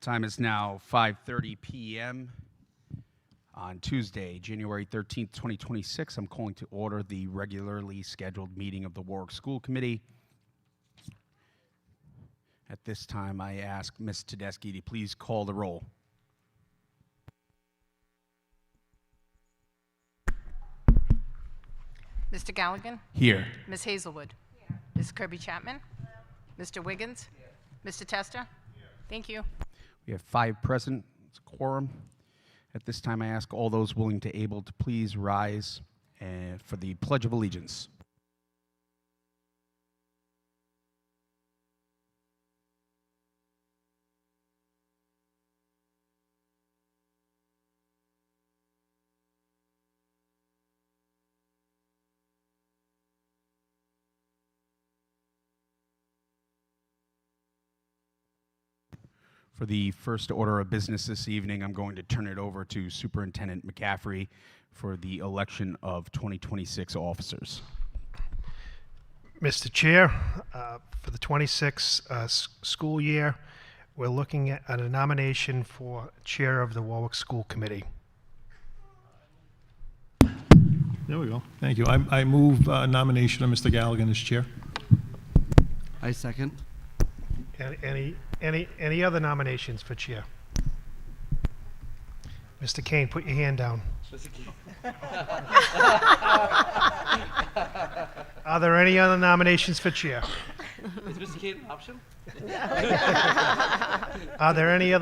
Time is now 5:30 p.m. on Tuesday, January 13th, 2026. I'm calling to order the regularly scheduled meeting of the Warwick School Committee. At this time, I ask Ms. Tedeschi to please call the roll. Mr. Galligan? Here. Ms. Hazelwood? Here. Ms. Kirby-Chapman? Mr. Wiggins? Mr. Testa? Thank you. We have 5 present. It's a quorum. At this time, I ask all those willing to able to please rise for the Pledge of Allegiance. For the first order of business this evening, I'm going to turn it over to Superintendent McCaffrey for the election of 2026 officers. Mr. Chair, for the 26 school year, we're looking at a nomination for Chair of the Warwick School Committee. There we go. Thank you. I move nomination of Mr. Galligan as chair. I second. Any other nominations for Chair? Mr. Kane, put your hand down. Are there any other nominations for Chair? Is Mr. Kane an option? Are there any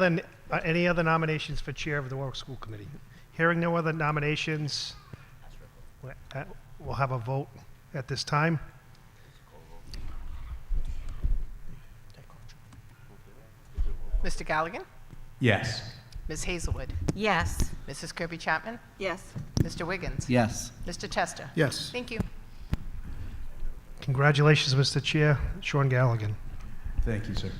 other nominations for Chair of the Warwick School Committee? Hearing no other nominations, we'll have a vote at this time. Mr. Galligan? Yes. Ms. Hazelwood? Yes. Mrs. Kirby-Chapman? Yes. Mr. Wiggins? Yes. Mr. Testa? Yes. Thank you. Congratulations, Mr. Chair. Sean Galligan. Thank you, sir.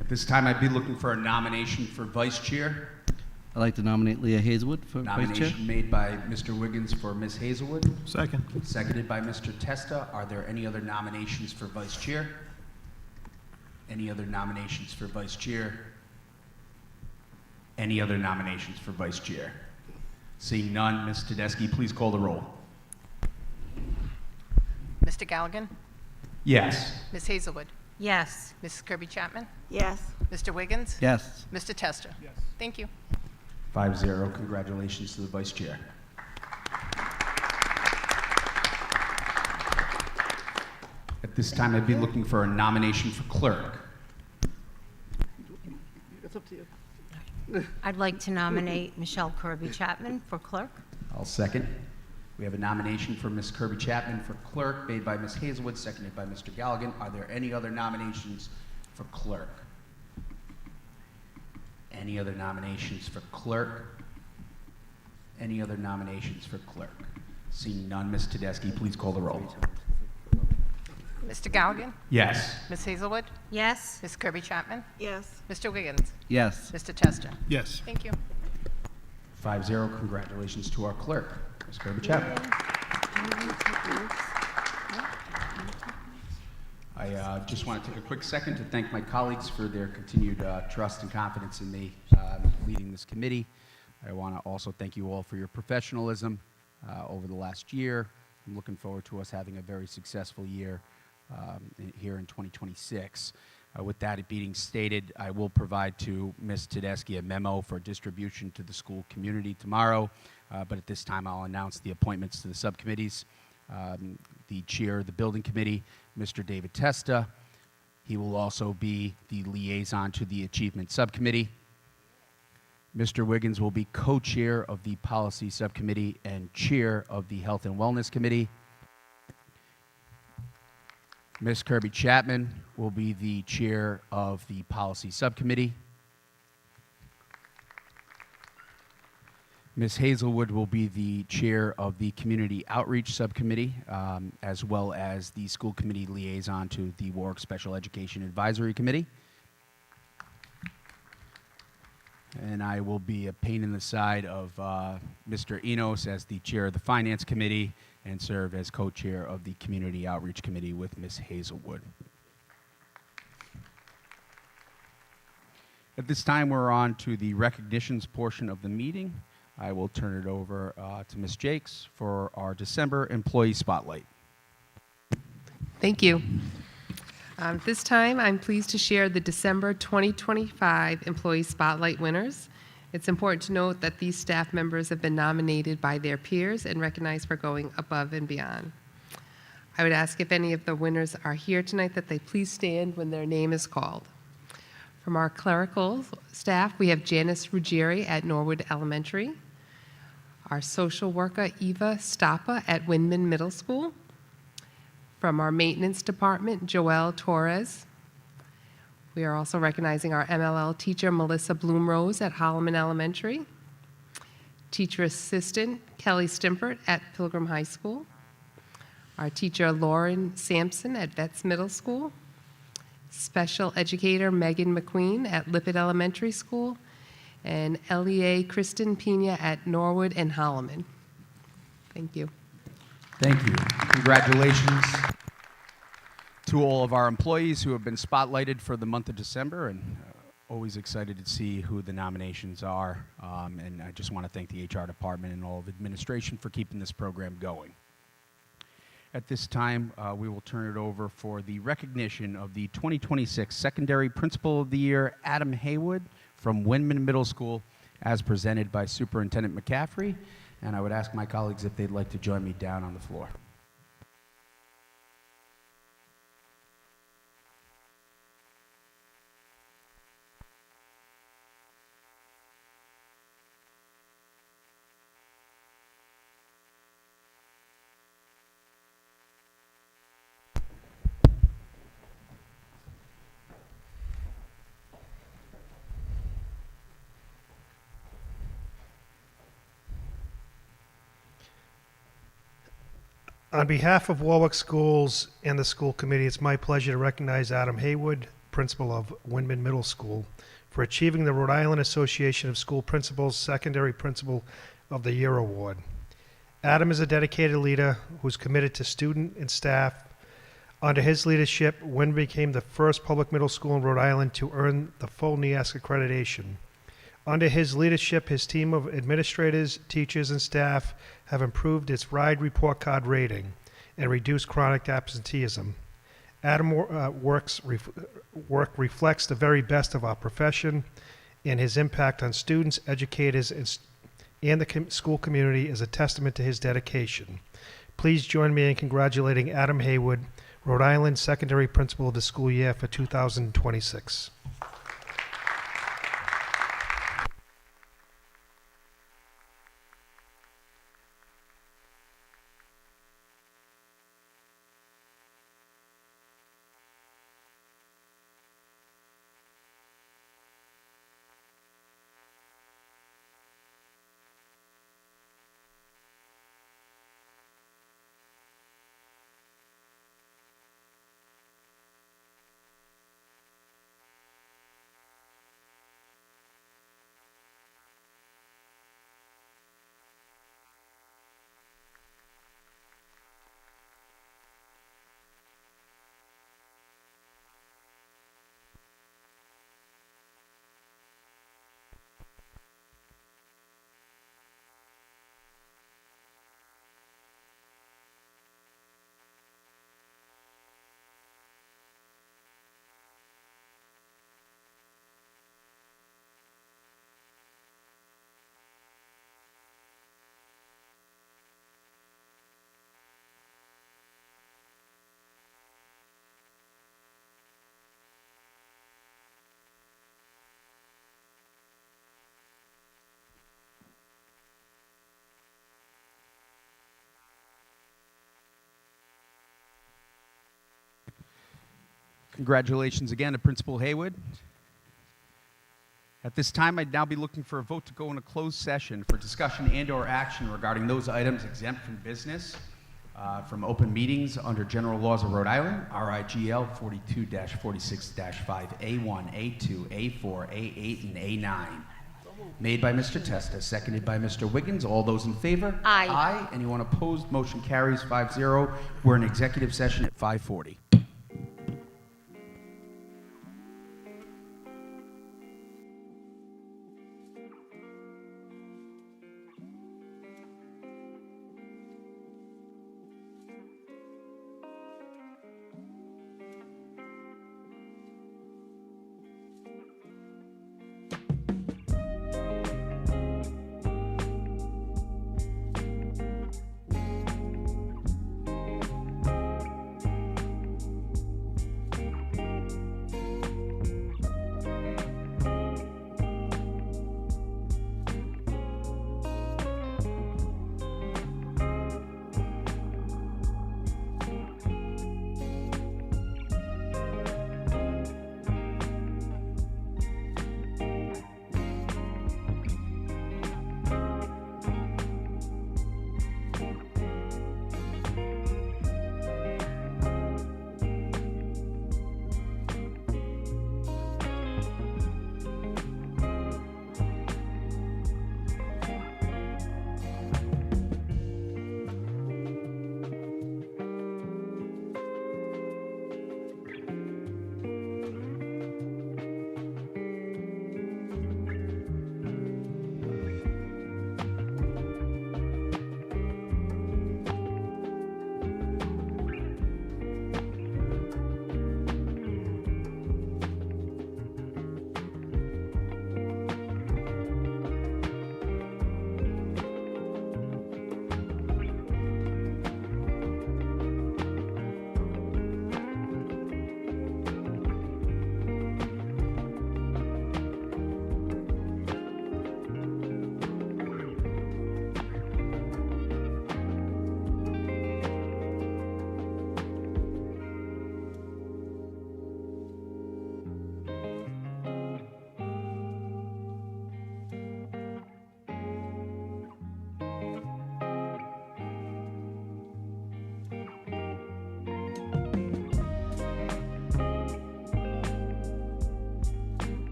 At this time, I'd be looking for a nomination for Vice Chair. I'd like to nominate Leah Hazelwood for vice chair. Nomination made by Mr. Wiggins for Ms. Hazelwood, Second. seconded by Mr. Testa. Are there any other nominations for Vice Chair? Any other nominations for Vice Chair? Any other nominations for Vice Chair? Seeing none, Ms. Tedeschi, please call the roll. Mr. Galligan? Yes. Ms. Hazelwood? Yes. Mrs. Kirby-Chapman? Yes. Mr. Wiggins? Yes. Mr. Testa? Yes. Thank you. 5-0. Congratulations to the Vice Chair. At this time, I'd be looking for a nomination for Clerk. It's up to you. I'd like to nominate Michelle Kirby-Chapman for clerk. I'll second. We have a nomination for Ms. Kirby-Chapman for Clerk, made by Ms. Hazelwood, seconded by Mr. Galligan. Are there any other nominations for Clerk? Any other nominations for Clerk? Any other nominations for Clerk? Seeing none, Ms. Tedeschi, please call the roll. Mr. Galligan? Yes. Ms. Hazelwood? Yes. Ms. Kirby-Chapman? Yes. Mr. Wiggins? Yes. Mr. Testa? Yes. Thank you. 5-0. Congratulations to our Clerk, Ms. Kirby-Chapman. I just want to take a quick second to thank my colleagues for their continued trust and confidence in me leading this committee. I want to also thank you all for your professionalism over the last year. I'm looking forward to us having a very successful year here in 2026. With that being stated, I will provide to Ms. Tedeschi a memo for distribution to the school community tomorrow, but at this time I'll announce the appointments to the subcommittees. The chair of the building committee, Mr. David Testa. He will also be the liaison to the achievement subcommittee. Mr. Wiggins will be co-chair of the policy subcommittee and chair of the health and wellness committee. Ms. Kirby-Chapman will be the chair of the policy subcommittee. Ms. Hazelwood will be the chair of the Community Outreach Subcommittee, as well as the school committee liaison to the Warwick Special Education Advisory Committee. And I will be a pain in the side of Mr. Enos as the chair of the Finance Committee and serve as co-chair of the Community Outreach Committee with Ms. Hazelwood. At this time, we're on to the recognitions portion of the meeting. I will turn it over to Ms. Jakes for our December Employee Spotlight. Thank you. This time, I'm pleased to share the December 2025 Employee Spotlight winners. It's important to note that these staff members have been nominated by their peers and recognized for going above and beyond. I would ask if any of the winners are here tonight that they please stand when their name is called. From our clerical staff, we have Janice Ruggieri at Norwood Elementary, our social worker Eva Stappa at Windman Middle School, from our maintenance department, Joelle Torres. We are also recognizing our MLL teacher, Melissa Bloomrose at Holloman Elementary. Teacher assistant, Kelly Stimpert at Pilgrim High School. Our teacher, Lauren Sampson at Vets Middle School. Special educator, Megan McQueen at Lippert Elementary School. And LEA Kristen Pena at Norwood and Holloman. Thank you. Thank you. Congratulations to all of our employees who have been spotlighted for the month of December, and always excited to see who the nominations are. And I just want to thank the HR department and all of administration for keeping this program going. At this time, we will turn it over for the recognition of the 2026 Secondary Principal of the Year, Adam Haywood from Windman Middle School, as presented by Superintendent McCaffrey. And I would ask my colleagues if they'd like to join me down on the floor. On behalf of Warwick Schools and the school committee, it's my pleasure to recognize Adam Haywood, principal of Windman Middle School, for achieving the Rhode Island Association of School Principals Secondary Principal of the Year Award. Adam is a dedicated leader who's committed to student and staff. Under his leadership, Windman became the first public middle school in Rhode Island to earn the full NEASC accreditation. Under his leadership, his team of administrators, teachers, and staff have improved its RIDE report card rating and reduced chronic absenteeism. Adam's work reflects the very best of our profession, and his impact on students, educators, and the school community is a testament to his dedication. Please join me in congratulating Adam Haywood, Rhode Island Secondary Principal of the School Year for 2026. Congratulations again to Principal Haywood. At this time, I'd now be looking for a vote to go in a closed session for discussion and/or action regarding those items exempt from business from open meetings under general laws of Rhode Island, RIGL 42-46-5A1, A2, A4, A8, and A9. Made by Mr. Testa, seconded by Mr. Wiggins. All those in favor? Aye. Aye. Anyone opposed? Motion carries 5-0. We're in executive session at 5:40.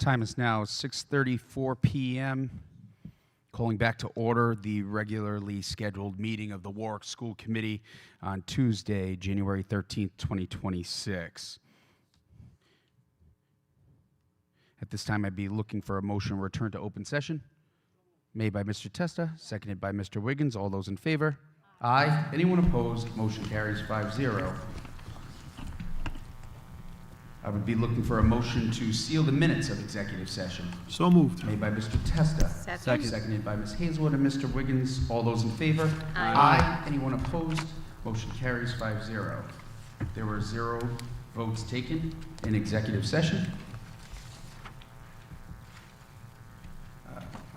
Time is now 6:34 p.m. Calling back to order the regularly scheduled meeting of the Warwick School Committee on Tuesday, January 13th, 2026. At this time, I'd be looking for a motion to return to open session. Made by Mr. Testa, seconded by Mr. Wiggins. All those in favor? Aye. Anyone opposed? Motion carries 5-0. I would be looking for a motion to seal the minutes of executive session. So moved. Made by Mr. Testa. Second. Seconded by Ms. Hazelwood and Mr. Wiggins. All those in favor? Aye. Anyone opposed? Motion carries 5-0. There were 0 votes taken in executive session.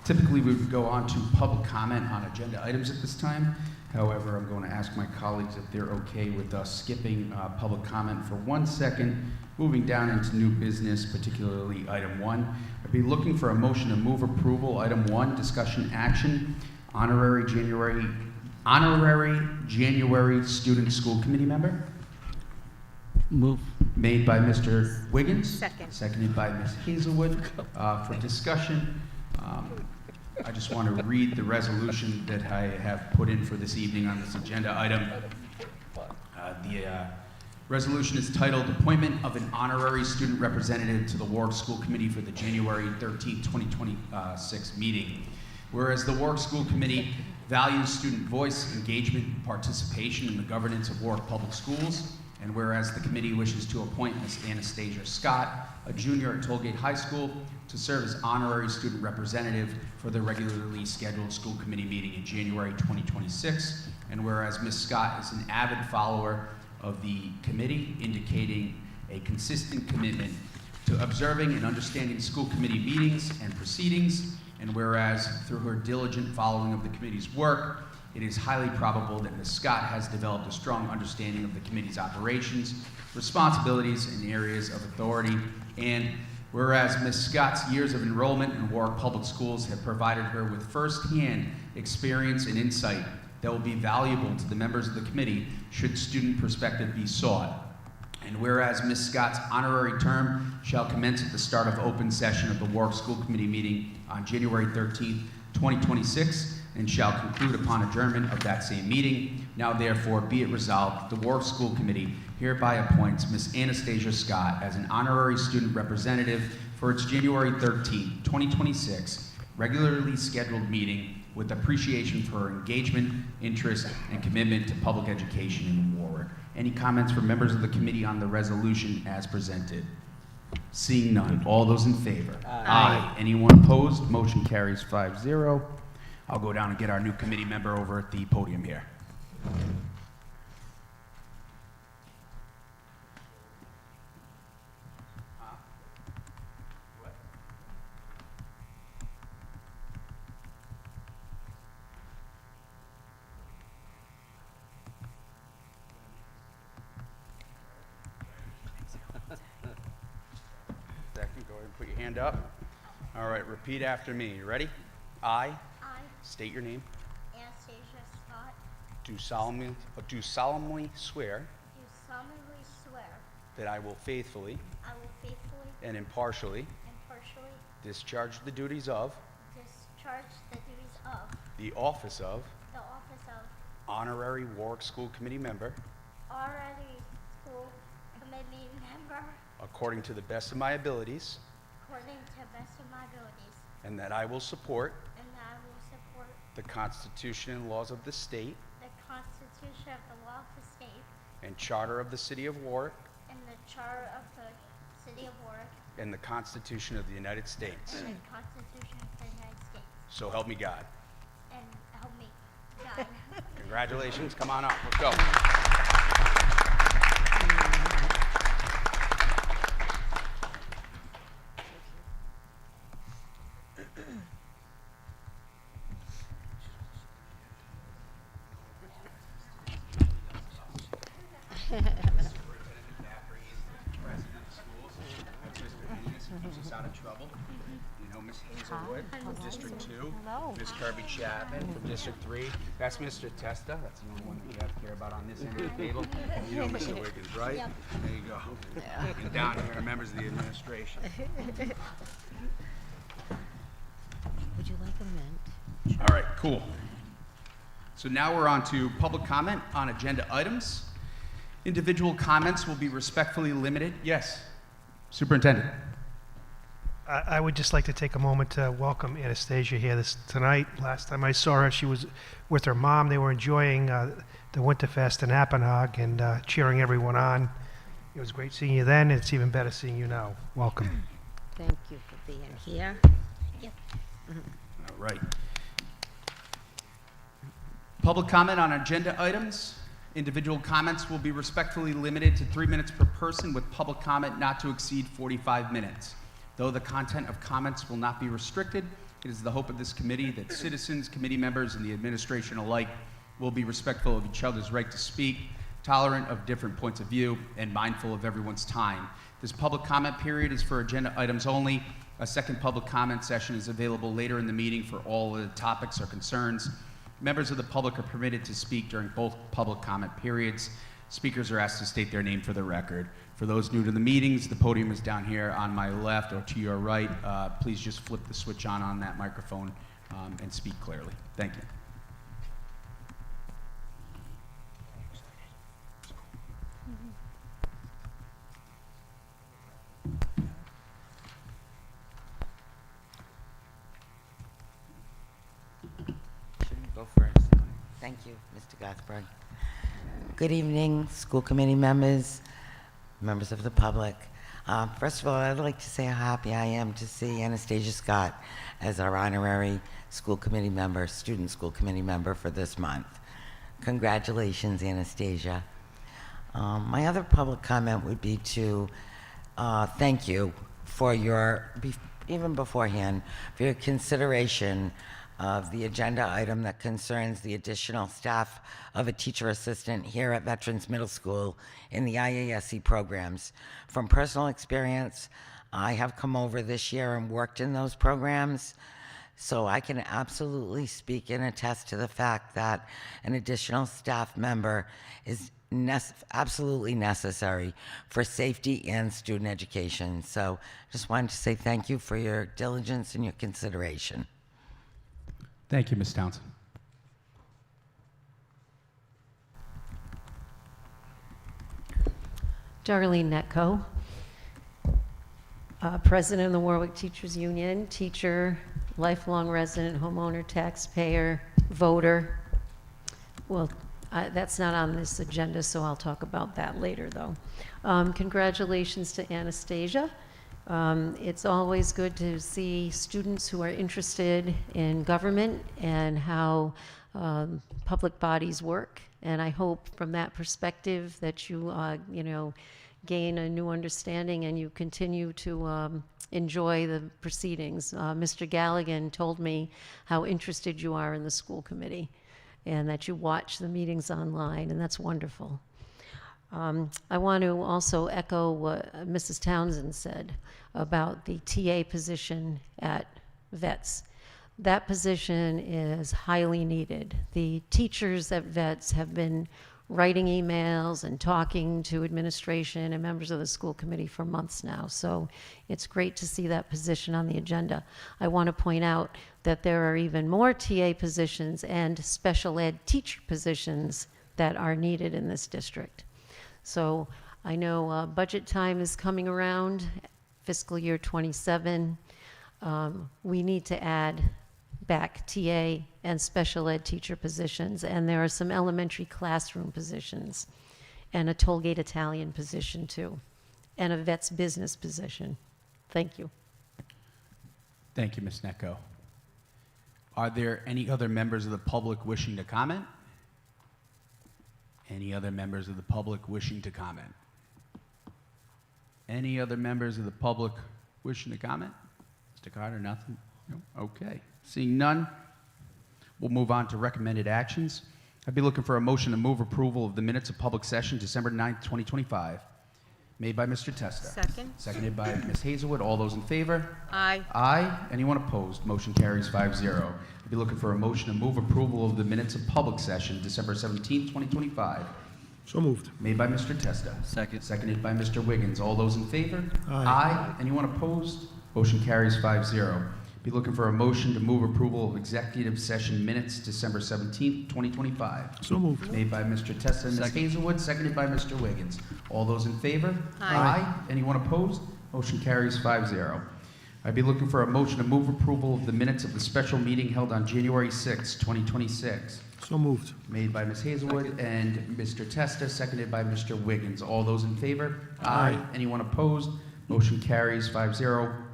Typically, we would go on to public comment on agenda items at this time. However, I'm going to ask my colleagues if they're okay with us skipping public comment for 1 second, moving down into new business, particularly item 1. I'd be looking for a motion to move approval. Item 1, discussion action, honorary January student school committee member. Move. Made by Mr. Wiggins. Second. Seconded by Ms. Hazelwood. For discussion, I just want to read the resolution that I have put in for this evening on this agenda item. The resolution is titled Appointment of an Honorary Student Representative to the Warwick School Committee for the January 13, 2026 meeting. Whereas the Warwick School Committee values student voice, engagement, and participation in the governance of Warwick Public Schools, and whereas the committee wishes to appoint Ms. Anastasia Scott, a junior at Tollgate High School, to serve as honorary student representative for the regularly scheduled school committee meeting in January 2026, and whereas Ms. Scott is an avid follower of the committee, indicating a consistent commitment to observing and understanding school committee meetings and proceedings, and whereas through her diligent following of the committee's work, it is highly probable that Ms. Scott has developed a strong understanding of the committee's operations, responsibilities, and areas of authority, and whereas Ms. Scott's years of enrollment in Warwick Public Schools have provided her with first-hand experience and insight that will be valuable to the members of the committee should student perspective be sought. And whereas Ms. Scott's honorary term shall commence at the start of open session of the Warwick School Committee meeting on January 13th, 2026, and shall conclude upon adjournment of that same meeting. Now therefore be it resolved, the Warwick School Committee hereby appoints Ms. Anastasia Scott as an honorary student representative for its January 13, 2026 regularly scheduled meeting with appreciation for her engagement, interest, and commitment to public education in Warwick. Any comments from members of the committee on the resolution as presented? Seeing none. All those in favor? Aye. Anyone opposed? Motion carries 5-0. I'll go down and get our new committee member over at the podium here. Second, go ahead and put your hand up. All right, repeat after me. You ready? I state your name. Anastasia Scott, Do solemnly swear do solemnly swear that I will faithfully I will faithfully and impartially and partially discharge the duties of discharge the duties of the office of the office of Honorary Warwick School Committee member honorary school committee member according to the best of my abilities, according to the best of my abilities, and that I will support and that I will support the Constitution and laws of the state the Constitution of the law of the state and Charter of the City of Warwick and the Charter of the City of Warwick and the Constitution of the United States. and the Constitution of the United States. So help me God. And help me God. Congratulations. Come on up. Let's go. Keeps us out of trouble. You know, Miss Hazelwood from District 2. Hello. Ms. Kirby Chapman from District 3. That's Mr. Testa. That's the only one that we have to care about on this end of the table. You know Mr. Wiggins, right? Yep. There you go. And down here are members of the administration. Would you like a mint? All right, cool. So now we're on to public comment on agenda items. Individual comments will be respectfully limited. Yes, Superintendent. I would just like to take a moment to welcome Anastasia here tonight. Last time I saw her, she was with her mom. They were enjoying the Winterfest in Appenhag and cheering everyone on. It was great seeing you then. It's even better seeing you now. Welcome. Thank you for being here. All right. Public comment on agenda items. Individual comments will be respectfully limited to 3 minutes per person, with public comment not to exceed 45 minutes. Though the content of comments will not be restricted, it is the hope of this committee that citizens, committee members, and the administration alike will be respectful of each other's right to speak, tolerant of different points of view, and mindful of everyone's time. This public comment period is for agenda items only. A second public comment session is available later in the meeting for all of the topics or concerns. Members of the public are permitted to speak during both public comment periods. Speakers are asked to state their name for the record. For those new to the meetings, the podium is down here on my left or to your right. Please just flip the switch on that microphone and speak clearly. Thank you. Shouldn't go first. Thank you, Mr. Gothberg. Good evening, school committee members, members of the public. First of all, I'd like to say how happy I am to see Anastasia Scott as our honorary school committee member, student school committee member for this month. Congratulations, Anastasia. My other public comment would be to thank you for your, even beforehand, for your consideration of the agenda item that concerns the additional staff of a teacher assistant here at Veterans Middle School in the IASC programs. From personal experience, I have come over this year and worked in those programs, so I can absolutely speak and attest to the fact that an additional staff member is absolutely necessary for safety and student education. So just wanted to say thank you for your diligence and your consideration. Thank you, Ms. Townsend. Darlene Netco, President of the Warwick Teachers Union, teacher, lifelong resident, homeowner, taxpayer, voter. Well, that's not on this agenda, so I'll talk about that later, though. Congratulations to Anastasia. It's always good to see students who are interested in government and how public bodies work. And I hope from that perspective that you, gain a new understanding and you continue to enjoy the proceedings. Mr. Galligan told me how interested you are in the school committee and that you watch the meetings online, and that's wonderful. I want to also echo what Mrs. Townsend said about the TA position at VETS. That position is highly needed. The teachers at VETS have been writing emails and talking to administration and members of the school committee for months now. So it's great to see that position on the agenda. I want to point out that there are even more TA positions and special ed teacher positions that are needed in this district. So I know budget time is coming around, fiscal year 27. We need to add back TA and special ed teacher positions, and there are some elementary classroom positions, and a Tollgate Italian position too, and a VETS business position. Thank you. Thank you, Ms. Netco. Are there any other members of the public wishing to comment? Any other members of the public wishing to comment? Any other members of the public wishing to comment? Mr. Carter, nothing? No? Okay. Seeing none, we'll move on to recommended actions. I'd be looking for a motion to move approval of the minutes of public session December 9th, 2025. Made by Mr. Testa. Second. Seconded by Ms. Hazelwood. All those in favor? Aye. Aye. Anyone opposed? Motion carries 5-0. I'll be looking for a motion to move approval of the minutes of public session, December 17th, 2025. So moved. Made by Mr. Testa. Second. Seconded by Mr. Wiggins. All those in favor? Aye. Anyone opposed? Motion carries 5-0. Be looking for a motion to move approval of executive session minutes, December 17th, 2025. So moved. Made by Mr. Testa and Ms. Second. Hazelwood, seconded by Mr. Wiggins. All those in favor? Aye. Anyone opposed? Motion carries 5-0. I'd be looking for a motion to move approval of the minutes of the special meeting held on January 6, 2026. So moved. Made by Ms. Hazelwood and Mr. Testa, seconded by Mr. Wiggins. All those in favor? Aye. Anyone opposed? Motion carries 5-0.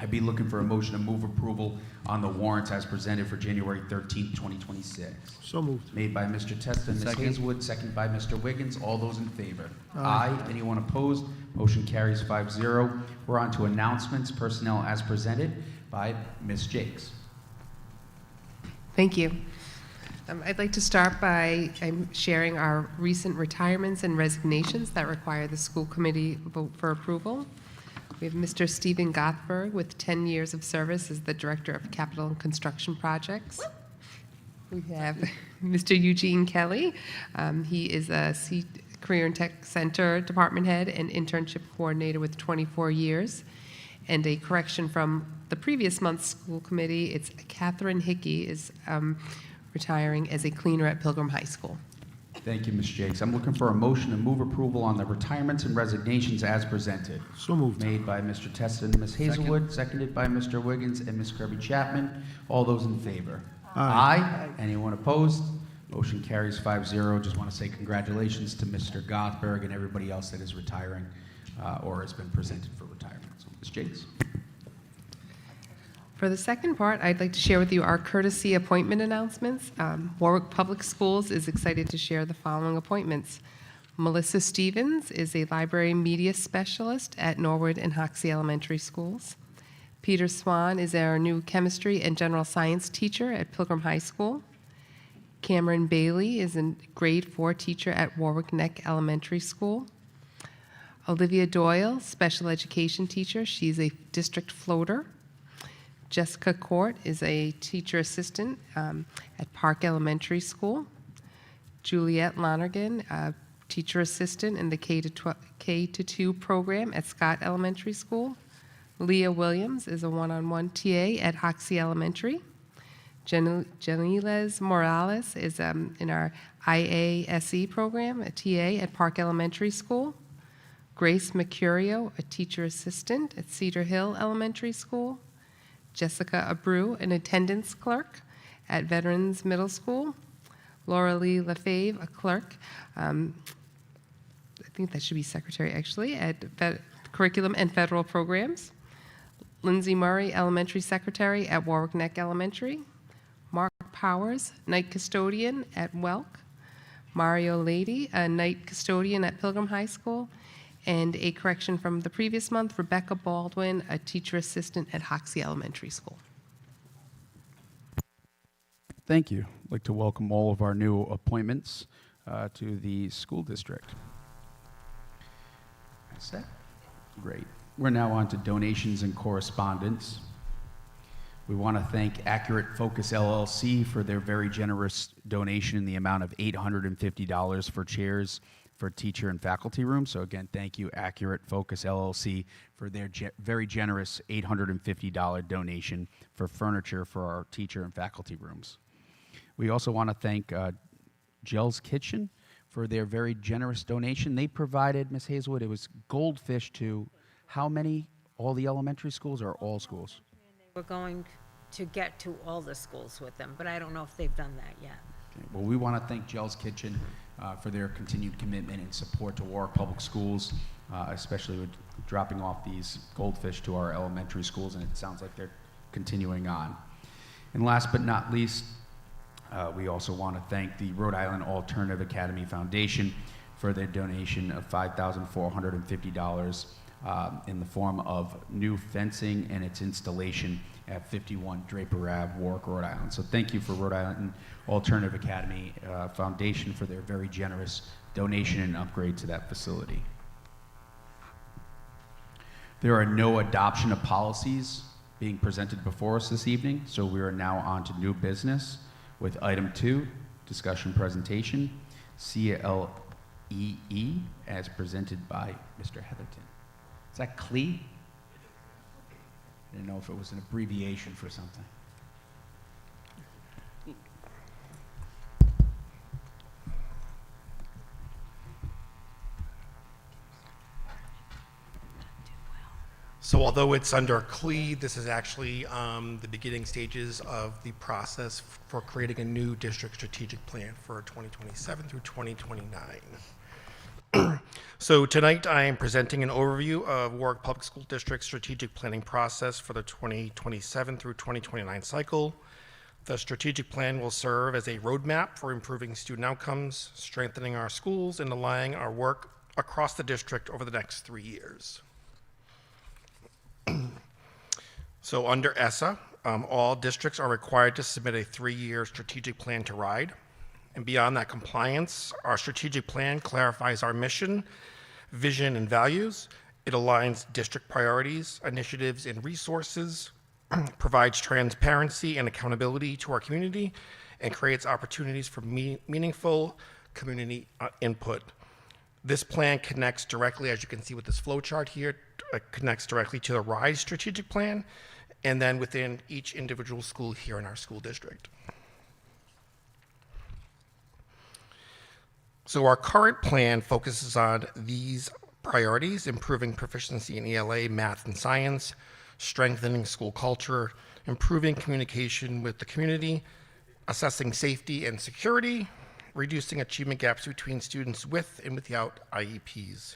I'd be looking for a motion to move approval on the warrants as presented for January 13th, 2026. So moved. Made by Mr. Testa and Ms. Second. Hazelwood, seconded by Mr. Wiggins. All those in favor? Aye. Anyone opposed? Motion carries 5-0. We're on to announcements, personnel as presented by Ms. Jakes. Thank you. I'd like to start by sharing our recent retirements and resignations that require the school committee vote for approval. We have Mr. Stephen Gothberg with 10 years of service as the Director of Capital and Construction Projects. We have Mr. Eugene Kelly. He is a Career and Tech Center Department Head and Internship Coordinator with 24 years. And a correction from the previous month's school committee, it's Catherine Hickey is retiring as a cleaner at Pilgrim High School. Thank you, Ms. Jakes. I'm looking for a motion to move approval on the retirements and resignations as presented. So moved. Made by Mr. Testa and Ms. Hazelwood, seconded by Mr. Wiggins and Ms. Kirby Chapman. All those in favor? Aye. Anyone opposed? Motion carries 5-0. Just want to say congratulations to Mr. Gothberg and everybody else that is retiring or has been presented for retirement. So, Ms. Jakes. For the second part, I'd like to share with you our courtesy appointment announcements. Warwick Public Schools is excited to share the following appointments. Melissa Stevens is a library media specialist at Norwood and Hoxie Elementary Schools. Peter Swan is our new chemistry and general science teacher at Pilgrim High School. Cameron Bailey is a grade 4 teacher at Warwick Neck Elementary School. Olivia Doyle, special education teacher. She's a district floater. Jessica Court is a teacher assistant at Park Elementary School. Juliette Lonergan, teacher assistant in the K-2 program at Scott Elementary School. Leah Williams is a one-on-one TA at Hoxie Elementary. Janiles Morales is in our IASE program, a TA at Park Elementary School. Grace Mercurio, a teacher assistant at Cedar Hill Elementary School. Jessica Abreu, an attendance clerk at Veterans Middle School. Laura Lee Lefebvre, a clerk, I think that should be secretary actually, at Curriculum and Federal Programs. Lindsay Murray, elementary secretary at Warwick Neck Elementary. Mark Powers, night custodian at Welk. Mario Lady, a night custodian at Pilgrim High School. And a correction from the previous month, Rebecca Baldwin, a teacher assistant at Hoxie Elementary School. Thank you. I'd like to welcome all of our new appointments to the school district. That's that. Great. We're now on to donations and correspondence. We want to thank Accurate Focus LLC for their very generous donation in the amount of $850 for chairs for teacher and faculty rooms. So again, thank you, Accurate Focus LLC, for their very generous $850 donation for furniture for our teacher and faculty rooms. We also want to thank Jell's Kitchen for their very generous donation. They provided, Ms. Hazelwood, it was goldfish to how many? All the elementary schools or all schools? We're going to get to all the schools with them, but I don't know if they've done that yet. Okay. Well, we want to thank Jell's Kitchen for their continued commitment and support to Warwick Public Schools, especially with dropping off these goldfish to our elementary schools, and it sounds like they're continuing on. And last but not least, we also want to thank the Rhode Island Alternative Academy Foundation for their donation of $5,450 in the form of new fencing and its installation at 51 Draper Ave, Warwick, Rhode Island. So thank you for Rhode Island Alternative Academy Foundation for their very generous donation and upgrade to that facility. There are no adoption of policies being presented before us this evening, so we are now on to new business with item 2, discussion presentation, CLEE, as presented by Mr. Heatherton. Is that CLEE? I didn't know if it was an abbreviation for something. So although it's under CLE, this is actually the beginning stages of the process for creating a new district strategic plan for 2027 through 2029. So tonight I am presenting an overview of Warwick Public School District's strategic planning process for the 2027 through 2029 cycle. The strategic plan will serve as a roadmap for improving student outcomes, strengthening our schools, and aligning our work across the district over the next 3 years. So under ESSA, all districts are required to submit a 3-year strategic plan to RIDE. And beyond that compliance, our strategic plan clarifies our mission, vision, and values. It aligns district priorities, initiatives, and resources, provides transparency and accountability to our community, and creates opportunities for meaningful community input. This plan connects directly, as you can see with this flow chart here, connects directly to the RIDE strategic plan, and then within each individual school here in our school district. So our current plan focuses on these priorities: improving proficiency in ELA, math, and science, strengthening school culture, improving communication with the community, assessing safety and security, reducing achievement gaps between students with and without IEPs.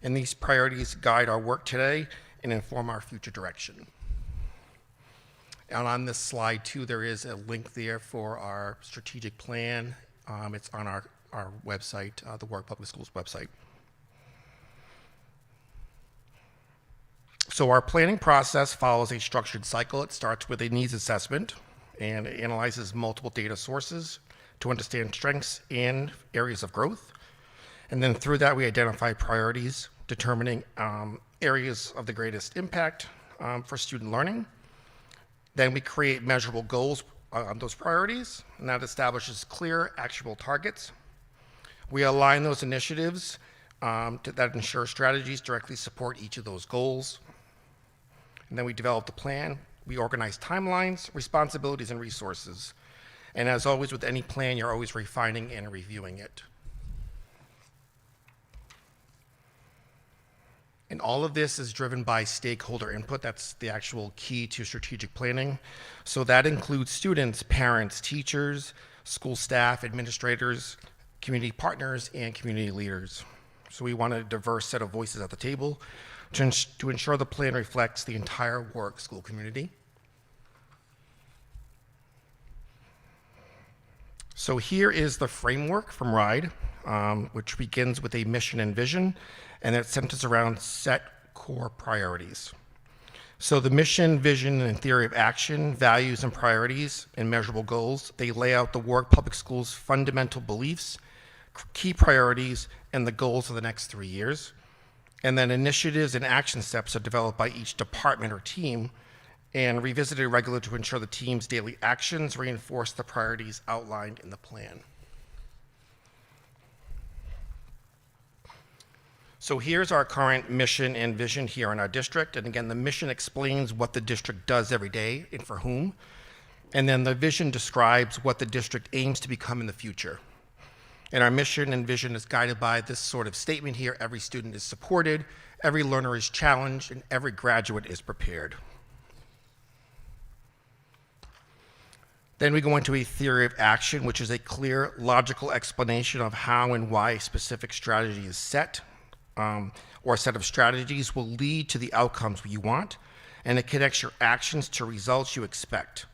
And these priorities guide our work today and inform our future direction. And on this slide too, there is a link there for our strategic plan. It's on our website, the Warwick Public Schools website. So our planning process follows a structured cycle. It starts with a needs assessment and it analyzes multiple data sources to understand strengths and areas of growth. And then through that, we identify priorities, determining areas of the greatest impact for student learning. Then we create measurable goals on those priorities, and that establishes clear, actionable targets. We align those initiatives that ensure strategies directly support each of those goals. And then we develop the plan. We organize timelines, responsibilities, and resources. And as always with any plan, you're always refining and reviewing it. And all of this is driven by stakeholder input. That's the actual key to strategic planning. So that includes students, parents, teachers, school staff, administrators, community partners, and community leaders. So we want a diverse set of voices at the table to ensure the plan reflects the entire Warwick school community. So here is the framework from RIDE, which begins with a mission and vision, and it centers around set core priorities. So the mission, vision, and theory of action, values and priorities, and measurable goals, they lay out the Warwick Public Schools' fundamental beliefs, key priorities, and the goals of the next 3 years. And then initiatives and action steps are developed by each department or team and revisited regularly to ensure the team's daily actions reinforce the priorities outlined in the plan. So here's our current mission and vision here in our district. And again, the mission explains what the district does every day and for whom. And then the vision describes what the district aims to become in the future. And our mission and vision is guided by this sort of statement here: every student is supported, every learner is challenged, and every graduate is prepared. Then we go into a theory of action, which is a clear, logical explanation of how and why a specific strategy is set, or a set of strategies will lead to the outcomes you want, and it connects your actions to results you expect.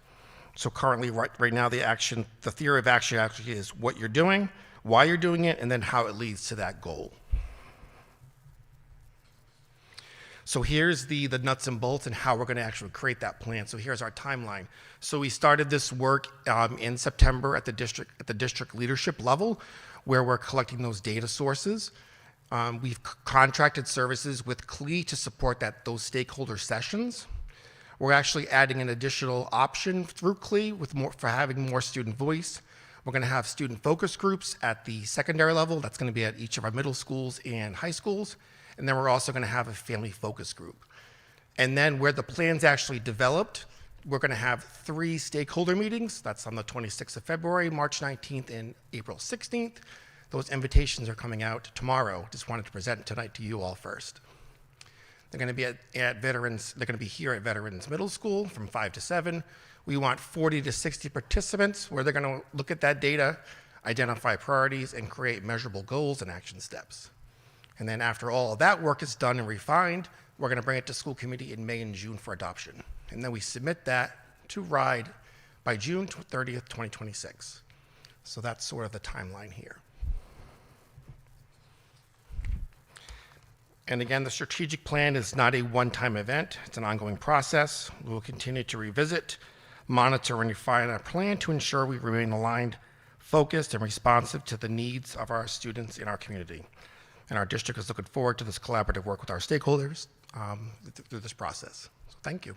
So currently, right now, the theory of action actually is what you're doing, why you're doing it, and then how it leads to that goal. So here's the nuts and bolts and how we're going to actually create that plan. So here's our timeline. So we started this work in September at the district leadership level, where we're collecting those data sources. We've contracted services with CLE to support those stakeholder sessions. We're actually adding an additional option through CLE for having more student voice. We're going to have student focus groups at the secondary level. That's going to be at each of our middle schools and high schools. And then we're also going to have a family focus group. And then where the plan's actually developed, we're going to have 3 stakeholder meetings. That's on the 26th of February, March 19th, and April 16th. Those invitations are coming out tomorrow. Just wanted to present tonight to you all first. They're going to be at Veterans. They're going to be here at Veterans Middle School from 5 to 7. We want 40 to 60 participants where they're going to look at that data, identify priorities, and create measurable goals and action steps. And then after all of that work is done and refined, we're going to bring it to school committee in May and June for adoption. And then we submit that to RIDE by June 30th, 2026. So that's sort of the timeline here. And again, the strategic plan is not a one-time event. It's an ongoing process. We will continue to revisit, monitor, and refine our plan to ensure we remain aligned, focused, and responsive to the needs of our students in our community. And our district is looking forward to this collaborative work with our stakeholders through this process. So thank you.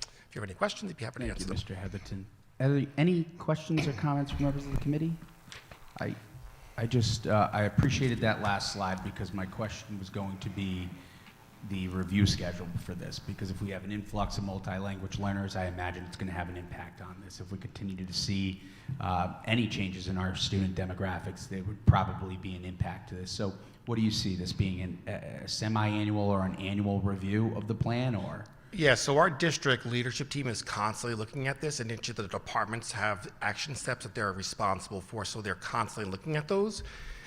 If you have any questions, I'd be happy to answer them. Thank you, Mr. Heatherton. Are there any questions or comments from members of the committee? I appreciated that last slide because my question was going to be the review schedule for this, because if we have an influx of multi-language learners, I imagine it's going to have an impact on this. If we continue to see any changes in our student demographics, there would probably be an impact to this. So what do you see this being, a semi-annual or an annual review of the plan, or? Yeah, so our district leadership team is constantly looking at this, and each of the departments have action steps that they're responsible for, so they're constantly looking at those.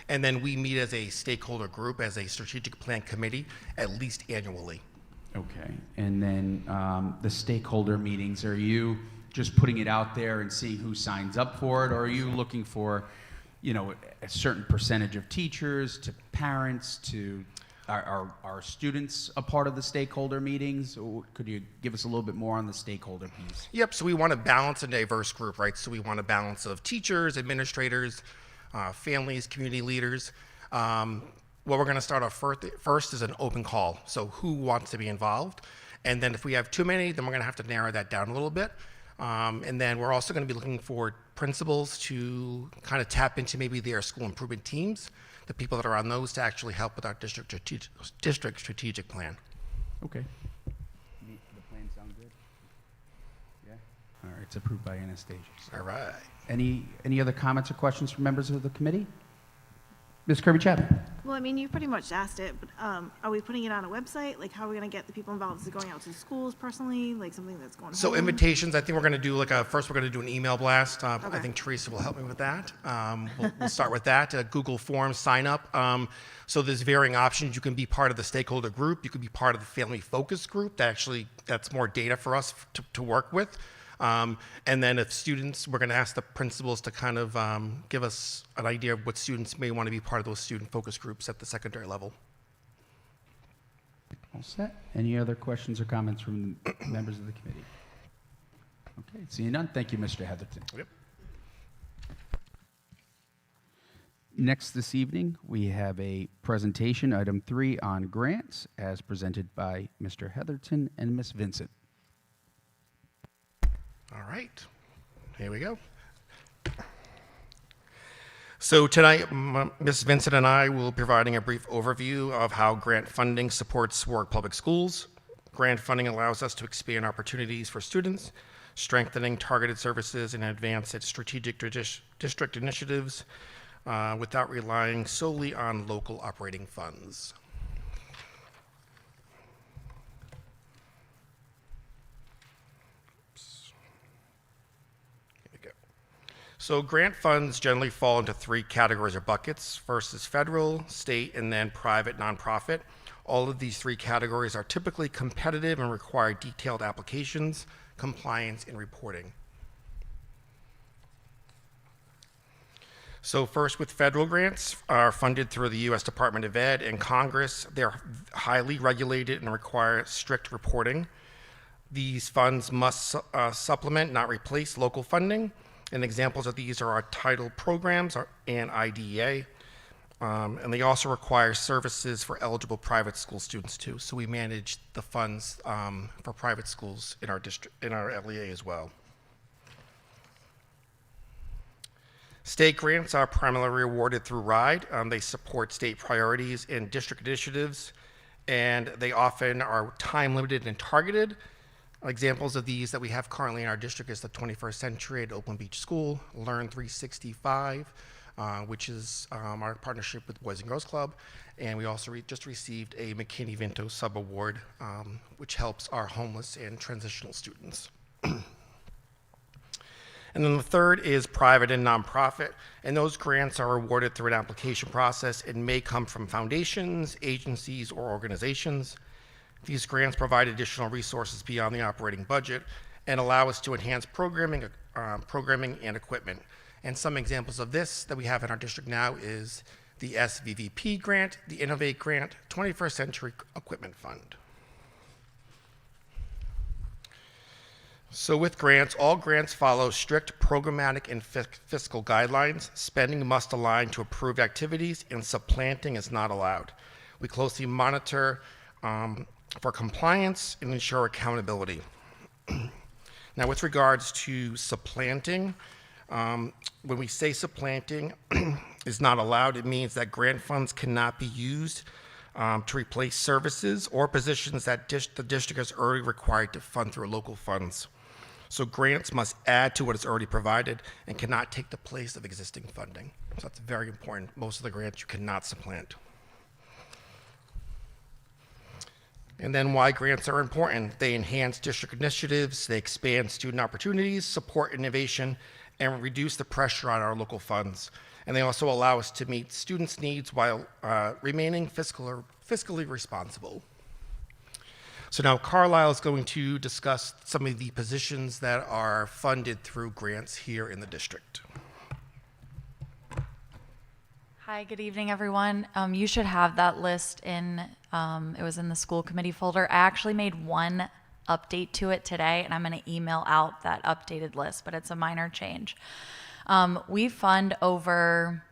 And then we meet as a stakeholder group, as a strategic plan committee, at least annually. Okay. And then the stakeholder meetings, are you just putting it out there and seeing who signs up for it, or are you looking for, a certain percentage of teachers, to parents, to are students a part of the stakeholder meetings? Or could you give us a little bit more on the stakeholder piece? Yep, so we want to balance a diverse group, right? So we want a balance of teachers, administrators, families, community leaders. What we're going to start off first is an open call. So who wants to be involved? And then if we have too many, then we're going to have to narrow that down a little bit. And then we're also going to be looking for principals to kind of tap into maybe their school improvement teams, the people that are on those, to actually help with our district strategic plan. Okay. The plan sound good? Yeah? All right, it's approved by Anastasia. All right. Any other comments or questions from members of the committee? Ms. Kirby-Chapman? Well, I mean, you pretty much asked it, but are we putting it on a website? Like, how are we going to get the people involved? Is it going out to the schools personally, like something that's going So home? invitations, I think we're going to do first we're going to do an email blast. I think Teresa will help me with that. We'll start with that. Google Forms sign up. So there's varying options. You can be part of the stakeholder group. You can be part of the family focus group. That's more data for us to work with. And then if students, we're going to ask the principals to kind of give us an idea of what students may want to be part of those student focus groups at the secondary level. All set. Any other questions or comments from members of the committee? Okay, seeing none, thank you, Mr. Heatherton. Yep. Next this evening, we have a presentation, item 3, on grants, as presented by Mr. Heatherton and Ms. Vincent. All right, here we go. So tonight, Ms. Vincent and I will be providing a brief overview of how grant funding supports Warwick Public Schools. Grant funding allows us to expand opportunities for students, strengthening targeted services and advance its strategic district initiatives without relying solely on local operating funds. So grant funds generally fall into 3 categories or buckets. First is federal, state, and then private nonprofit. All of these 3 categories are typically competitive and require detailed applications, compliance, and reporting. So first, with federal grants are funded through the U.S. Department of Ed and Congress. They're highly regulated and require strict reporting. These funds must supplement, not replace, local funding. And examples of these are our title programs and IDEA. And they also require services for eligible private school students too. So we manage the funds for private schools in our district, in our LEA as well. State grants are primarily awarded through RIDE. They support state priorities and district initiatives, and they often are time limited and targeted. Examples of these that we have currently in our district is the 21st Century at Oakland Beach School, Learn 365, which is our partnership with Boys and Girls Club, and we also just received a McKinney-Vento sub-award, which helps our homeless and transitional students. And then the third is private and nonprofit, and those grants are awarded through an application process and may come from foundations, agencies, or organizations. These grants provide additional resources beyond the operating budget and allow us to enhance programming and equipment. And some examples of this that we have in our district now is the SVVP grant, the Innovate grant, 21st Century Equipment Fund. So with grants, all grants follow strict programmatic and fiscal guidelines. Spending must align to approved activities, and supplanting is not allowed. We closely monitor for compliance and ensure accountability. Now, with regards to supplanting, when we say supplanting is not allowed, it means that grant funds cannot be used to replace services or positions that the district is already required to fund through local funds. So grants must add to what is already provided and cannot take the place of existing funding. So that's very important. Most of the grants you cannot supplant. And then why grants are important. They enhance district initiatives, they expand student opportunities, support innovation, and reduce the pressure on our local funds. And they also allow us to meet students' needs while remaining fiscally responsible. So now Carlisle is going to discuss some of the positions that are funded through grants here in the district. Hi, good evening, everyone. You should have that list in, it was in the school committee folder. I actually made one update to it today, and I'm going to email out that updated list, but it's a minor change. We fund over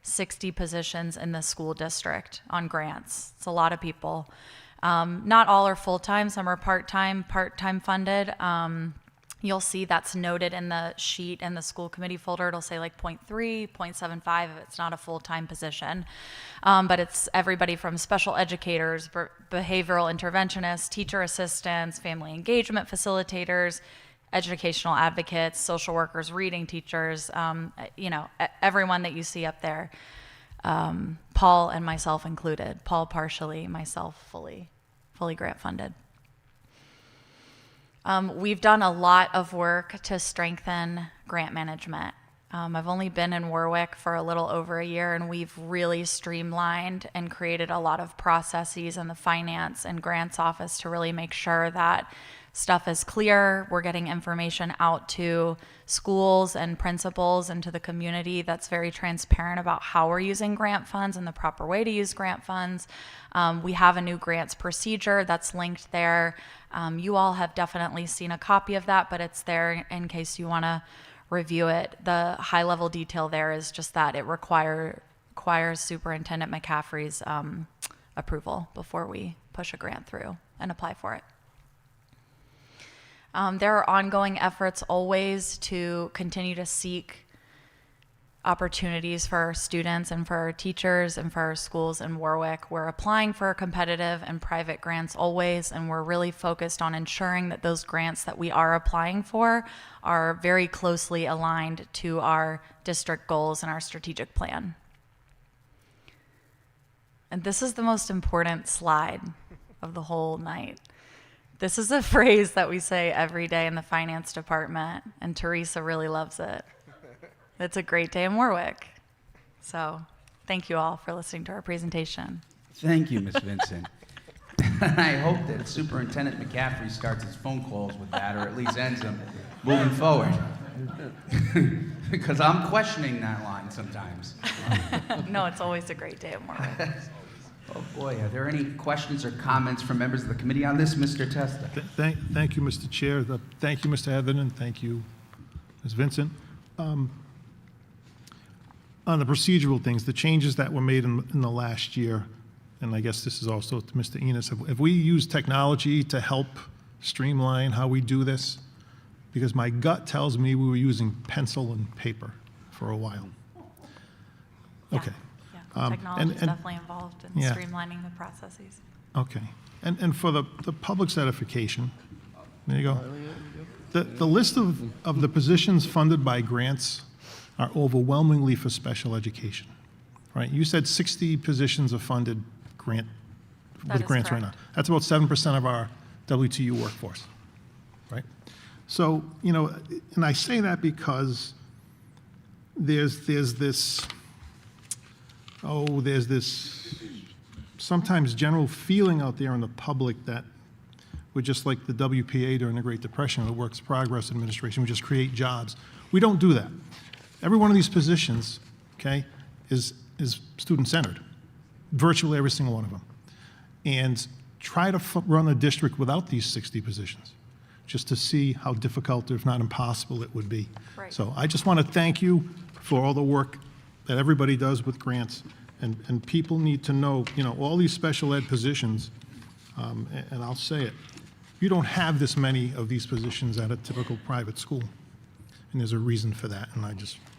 60 positions in the school district on grants. It's a lot of people. Not all are full-time, some are part-time funded. You'll see that's noted in the sheet in the school committee folder. It'll say like 0.3, 0.75 if it's not a full-time position. But it's everybody from special educators, behavioral interventionists, teacher assistants, family engagement facilitators, educational advocates, social workers, reading teachers, everyone that you see up there. Paul and myself included. Paul partially, myself fully grant funded. We've done a lot of work to strengthen grant management. I've only been in Warwick for a little over a year, and we've really streamlined and created a lot of processes in the finance and grants office to really make sure that stuff is clear. We're getting information out to schools and principals and to the community that's very transparent about how we're using grant funds and the proper way to use grant funds. We have a new grants procedure that's linked there. You all have definitely seen a copy of that, but it's there in case you want to review it. The high-level detail there is just that it requires Superintendent McCaffrey's approval before we push a grant through and apply for it. There are ongoing efforts always to continue to seek opportunities for our students and for our teachers and for our schools in Warwick. We're applying for competitive and private grants always, and we're really focused on ensuring that those grants that we are applying for are very closely aligned to our district goals and our strategic plan. And this is the most important slide of the whole night. This is a phrase that we say every day in the finance department, and Teresa really loves it. It's a great day in Warwick. So thank you all for listening to our presentation. Thank you, Ms. Vincent. I hope that Superintendent McCaffrey starts his phone calls with that, or at least ends them moving forward. Because I'm questioning that line sometimes. No, it's always a great day in Warwick. Oh boy, are there any questions or comments from members of the committee on this, Mr. Testa? Thank you, Mr. Chair. Thank you, Mr. Heatherton. Thank you, Ms. Vincent. on the procedural things, the changes that were made in the last year, and I guess this is also to Mr. Enos, have we used technology to help streamline how we do this? Because my gut tells me we were using pencil and paper for a while. Okay. Yeah, technology is and- definitely involved in yeah. streamlining the processes. Okay. And for the public's edification, there you go. The list of the positions funded by grants are overwhelmingly for special education, right? You said 60 positions are funded That with is grants right now. correct. That's about 7% of our WTU workforce, right? So, you know, and I say that because there's this sometimes general feeling out there in the public that we're just like the WPA during the Great Depression, the Works Progress Administration, we just create jobs. We don't do that. Every one of these positions, okay, is student-centered, virtually every single one of them. And try to run a district without these 60 positions, just to see how difficult, if not impossible, it would be. Right. So I just want to thank you for all the work that everybody does with grants, and people need to know, you know, all these special ed positions, and I'll say it, you don't have this many of these positions at a typical private school. And there's a reason for that, and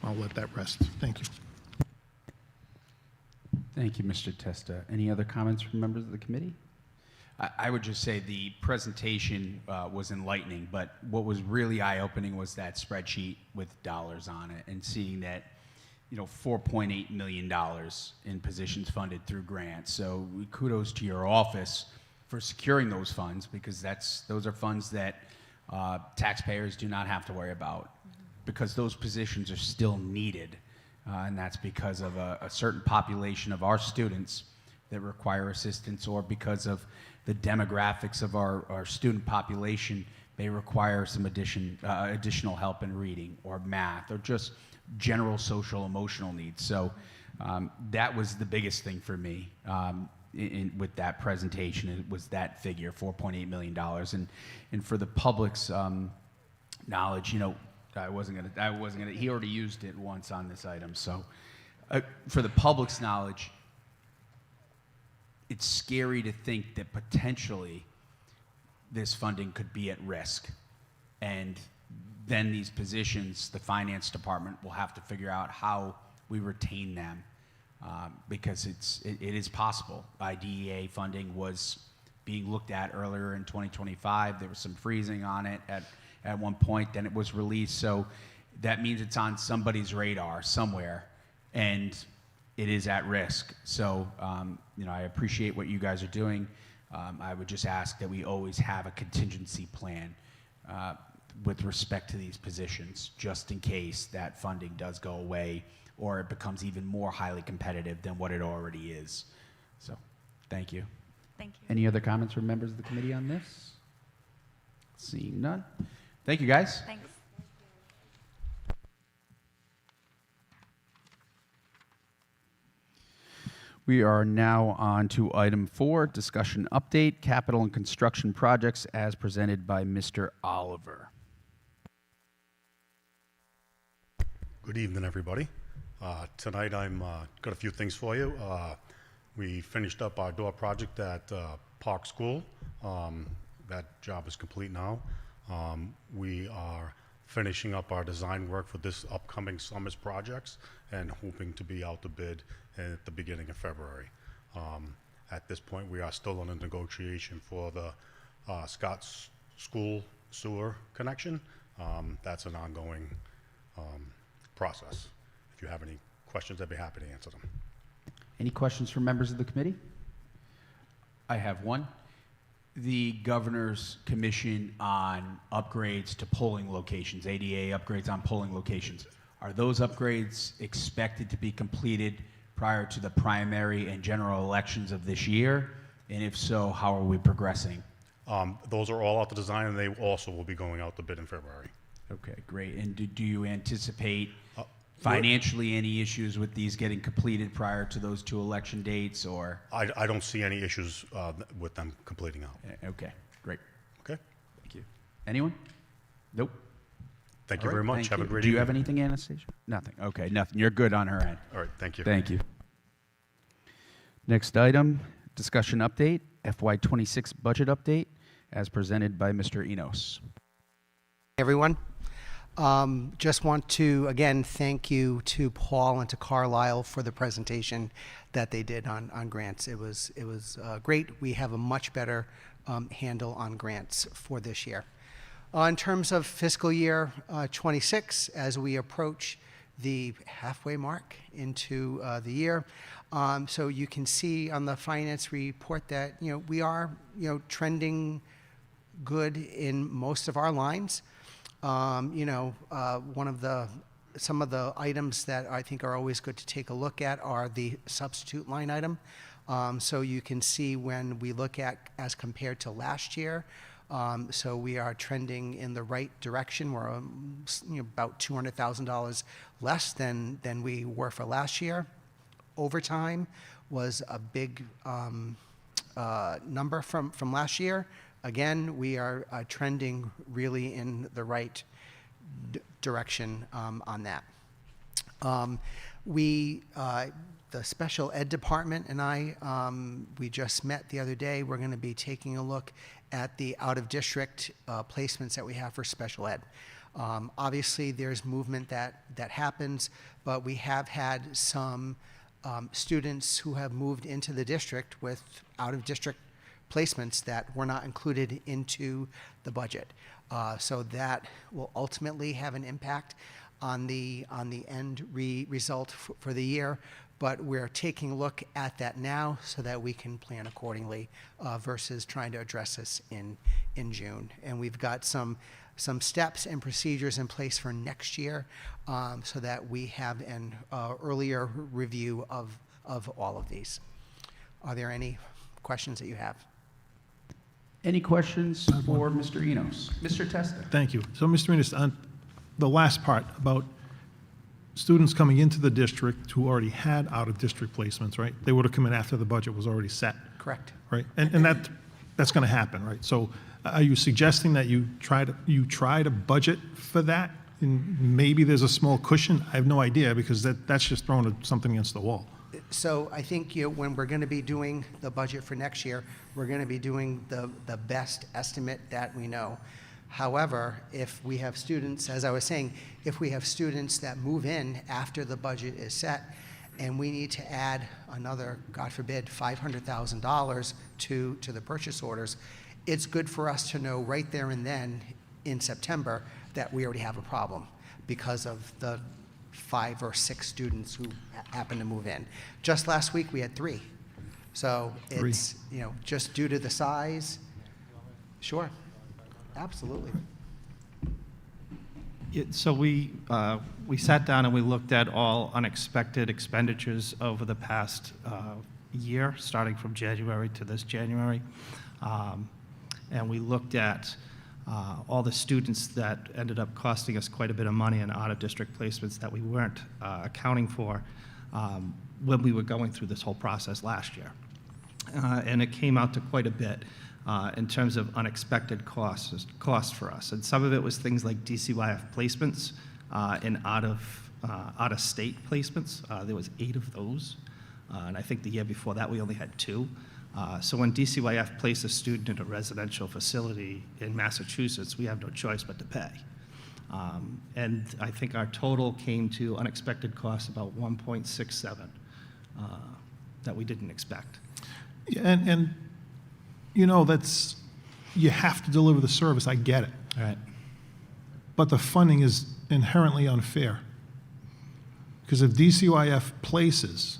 I'll let that rest. Thank you. Thank you, Mr. Testa. Any other comments from members of the committee? I would just say the presentation was enlightening, but what was really eye-opening was that spreadsheet with dollars on it, and seeing that, you know, $4.8 million in positions funded through grants. So kudos to your office for securing those funds, because those are funds that taxpayers do not have to worry about, because those positions are still needed. And that's because of a certain population of our students that require assistance, or because of the demographics of our student population, they require some additional help in reading or math or just general social emotional needs. So that was the biggest thing for me with that presentation. It was that figure, $4.8 million. And for the public's knowledge, you know, I wasn't gonna, he already used it once on this item. So for the public's knowledge, it's scary to think that potentially this funding could be at risk. And then these positions, the finance department will have to figure out how we retain them, because it is possible. IDEA funding was being looked at earlier in 2025. There was some freezing on it at one point, then it was released. So that means it's on somebody's radar somewhere, and it is at risk. So, you know, I appreciate what you guys are doing. I would just ask that we always have a contingency plan with respect to these positions, just in case that funding does go away or it becomes even more highly competitive than what it already is. So, thank you. Thank you. Any other comments from members of the committee on this? Seeing none. Thank you, guys. Thanks. We are now on to item 4, discussion update, capital and construction projects as presented by Mr. Oliver. Good evening, everybody. Tonight I'm got a few things for you. We finished up our door project at Park School. That job is complete now. We are finishing up our design work for this upcoming summer's projects and hoping to be out to bid at the beginning of February. At this point, we are still in a negotiation for the Scott's School sewer connection. That's an ongoing process. If you have any questions, I'd be happy to answer them. Any questions from members of the committee? I have one. The governor's commission on upgrades to polling locations, ADA upgrades on polling locations, are those upgrades expected to be completed prior to the primary and general elections of this year? And if so, how are we progressing? Those are all out to design, and they also will be going out to bid in February. Okay, great. And do you anticipate financially any issues with these getting completed prior to those 2 election dates, or? I don't see any issues with them completing out. Okay, great. Okay. Thank you. Anyone? Nope. Thank All you right, very much. thank Have a you. great Do you evening. have anything, Anastasia? Nothing. Okay, nothing. You're good on her end. All right, thank you. Thank you. Next item, discussion update, FY26 budget update, as presented by Mr. Enos. Everyone. Just want to, again, thank you to Paul and to Carlisle for the presentation that they did on grants. It was great. We have a much better handle on grants for this year. In terms of fiscal year 26, as we approach the halfway mark into the year, so you can see on the finance report that we are trending good in most of our lines. Some of the items that I think are always good to take a look at are the substitute line item. So you can see when we look at as compared to last year, so we are trending in the right direction. We're about $200,000 less than we were for last year. Overtime was a big number from last year. Again, we are trending really in the right direction on that. The special ed department and I, we just met the other day. We're going to be taking a look at the out-of-district placements that we have for special ed. Obviously, there's movement that happens, but we have had some students who have moved into the district with out-of-district placements that were not included into the budget. So that will ultimately have an impact on the end result for the year, but we're taking a look at that now so that we can plan accordingly versus trying to address this in June. And we've got some steps and procedures in place for next year so that we have an earlier review of all of these. Are there any questions that you have? Any questions for Mr. Enos? Mr. Testa? Thank you. So, Mr. Enos, on the last part about students coming into the district who already had out-of-district placements, right? They would have come in after the budget was already set. Correct. Right? And that's going to happen, right? So are you suggesting that you try to budget for that? And maybe there's a small cushion? I have no idea, because that's just throwing something against the wall. So I think when we're going to be doing the budget for next year, we're going to be doing the best estimate that we know. However, if we have students, as I was saying, if we have students that move in after the budget is set and we need to add another, God forbid, $500,000 to the purchase orders, it's good for us to know right there and then in September that we already have a problem because of the 5 or 6 students who happen to move in. Just last week we had 3. So it's, just due to the size. Sure, absolutely. So we sat down and we looked at all unexpected expenditures over the past year, starting from January to this January. And we looked at all the students that ended up costing us quite a bit of money in out-of-district placements that we weren't accounting for when we were going through this whole process last year. And it came out to quite a bit in terms of unexpected costs for us. And some of it was things like DCYF placements and out-of-state placements. There was 8 of those. And I think the year before that we only had 2. So when DCYF placed a student in a residential facility in Massachusetts, we have no choice but to pay. And I think our total came to unexpected costs about 1.67 that we didn't expect. Yeah, and that's, you have to deliver the service, I get it. Right. But the funding is inherently unfair. Because if DCYF places,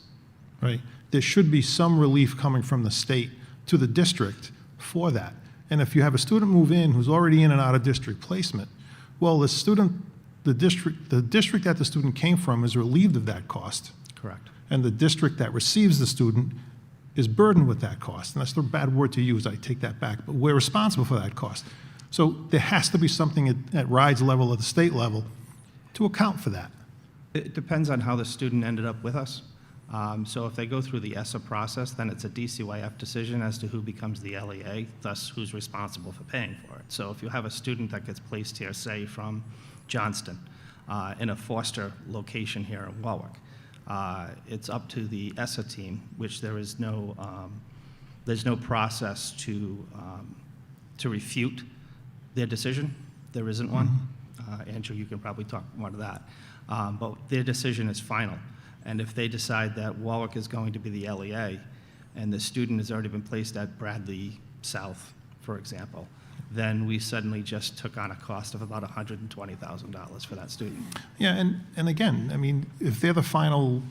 right, there should be some relief coming from the state to the district for that. And if you have a student move in who's already in and out of district placement, well, the district that the student came from is relieved of that cost. Correct. And the district that receives the student is burdened with that cost. And that's the bad word to use, I take that back, but we're responsible for that cost. So there has to be something at RIDE's level or the state level to account for that. It depends on how the student ended up with us. So if they go through the ESSA process, then it's a DCYF decision as to who becomes the LEA, thus who's responsible for paying for it. So if you have a student that gets placed here, say, from Johnston, in a foster location here in Warwick. It's up to the ESSA team, which there's no process to refute their decision. There isn't one. Andrew, you can probably talk more to that. But their decision is final. And if they decide that Warwick is going to be the LEA, and the student has already been placed at Bradley South, for example, then we suddenly just took on a cost of about $120,000 for that student. Yeah, and again, I mean, if they're the final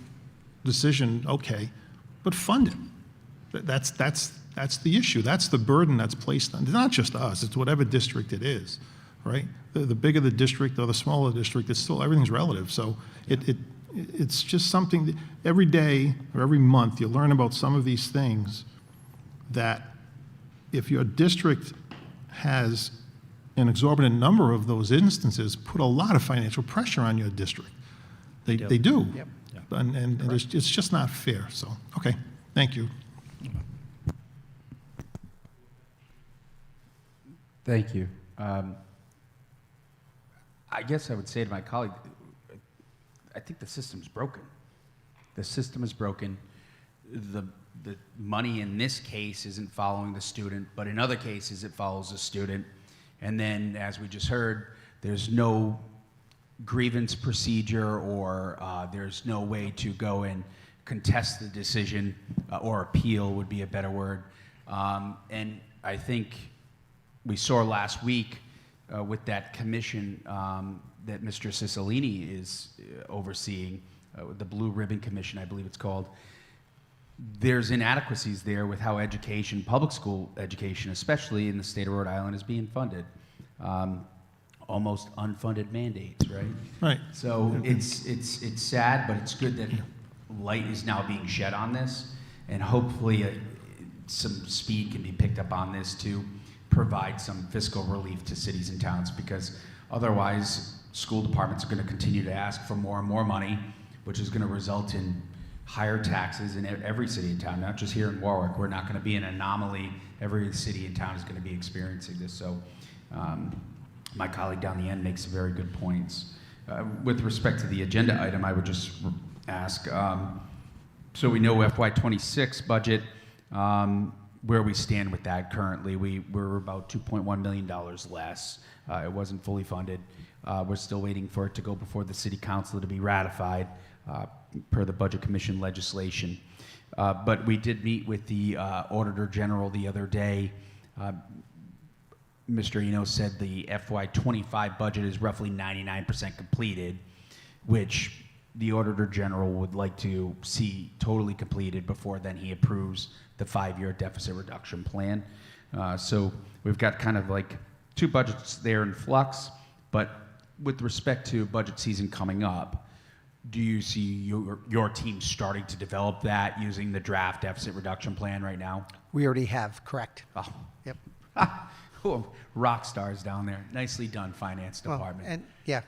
decision, okay, but fund it. That's the issue. That's the burden that's placed on, not just us, it's whatever district it is, right? The bigger the district or the smaller the district, it's still, everything's relative. So it's just something that every day or every month you learn about some of these things that if your district has an exorbitant number of those instances, put a lot of financial pressure on your district. They do. Yep. And it's just not fair. So, okay, thank you. Thank you. I guess I would say to my colleague, I think the system's broken. The system is broken. The money in this case isn't following the student, but in other cases it follows the student. And then, as we just heard, there's no grievance procedure or there's no way to go and contest the decision or appeal would be a better word. And I think we saw last week with that commission that Mr. Cicilline is overseeing, the Blue Ribbon Commission, I believe it's called. There's inadequacies there with how education, public school education, especially in the state of Rhode Island, is being funded. Almost unfunded mandates, right? Right. So it's sad, but it's good that light is now being shed on this, and hopefully some speed can be picked up on this to provide some fiscal relief to cities and towns, because otherwise school departments are going to continue to ask for more and more money, which is going to result in higher taxes in every city and town, not just here in Warwick. We're not going to be an anomaly. Every city and town is going to be experiencing this. So my colleague down the end makes very good points. With respect to the agenda item, I would just ask, so we know FY26 budget, where we stand with that currently. We're about $2.1 million less. It wasn't fully funded. We're still waiting for it to go before the City Council to be ratified per the Budget Commission legislation. But we did meet with the Auditor General the other day. Mr. Eno said the FY25 budget is roughly 99% completed, which the Auditor General would like to see totally completed before then he approves the 5-year deficit reduction plan. So we've got kind of like two budgets there in flux, but with respect to budget season coming up, do you see your team starting to develop that using the draft deficit reduction plan right now? We already have, correct. Oh. Yep. Oh, rock stars down there. Nicely done, Finance Department. And yeah,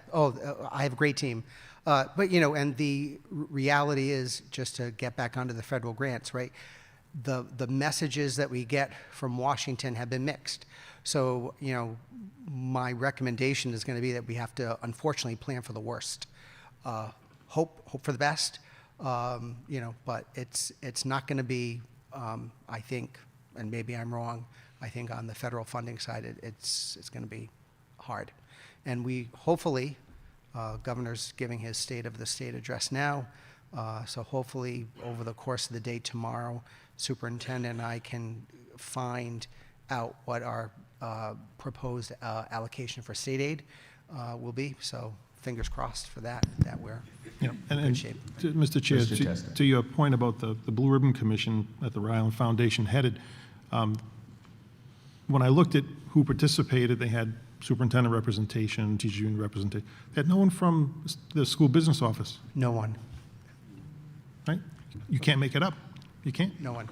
I have a great team. But, you know, and the reality is, just to get back onto the federal grants, right? The messages that we get from Washington have been mixed. So, you know, my recommendation is going to be that we have to, unfortunately, plan for the worst. Hope for the best, you know, but it's not going to be, I think, and maybe I'm wrong, I think on the federal funding side, it's going to be hard. And we hopefully, Governor's giving his State of the State address now, so hopefully over the course of the day tomorrow, Superintendent and I can find out what our proposed allocation for state aid will be. So fingers crossed for that we're in good shape. Mr. Chair, to your point about the Blue Ribbon Commission that the Rhode Island Foundation headed, when I looked at who participated, they had superintendent representation, teacher union representation. They had no one from the school business office. No one. Right? You can't make it up. You can't. No one.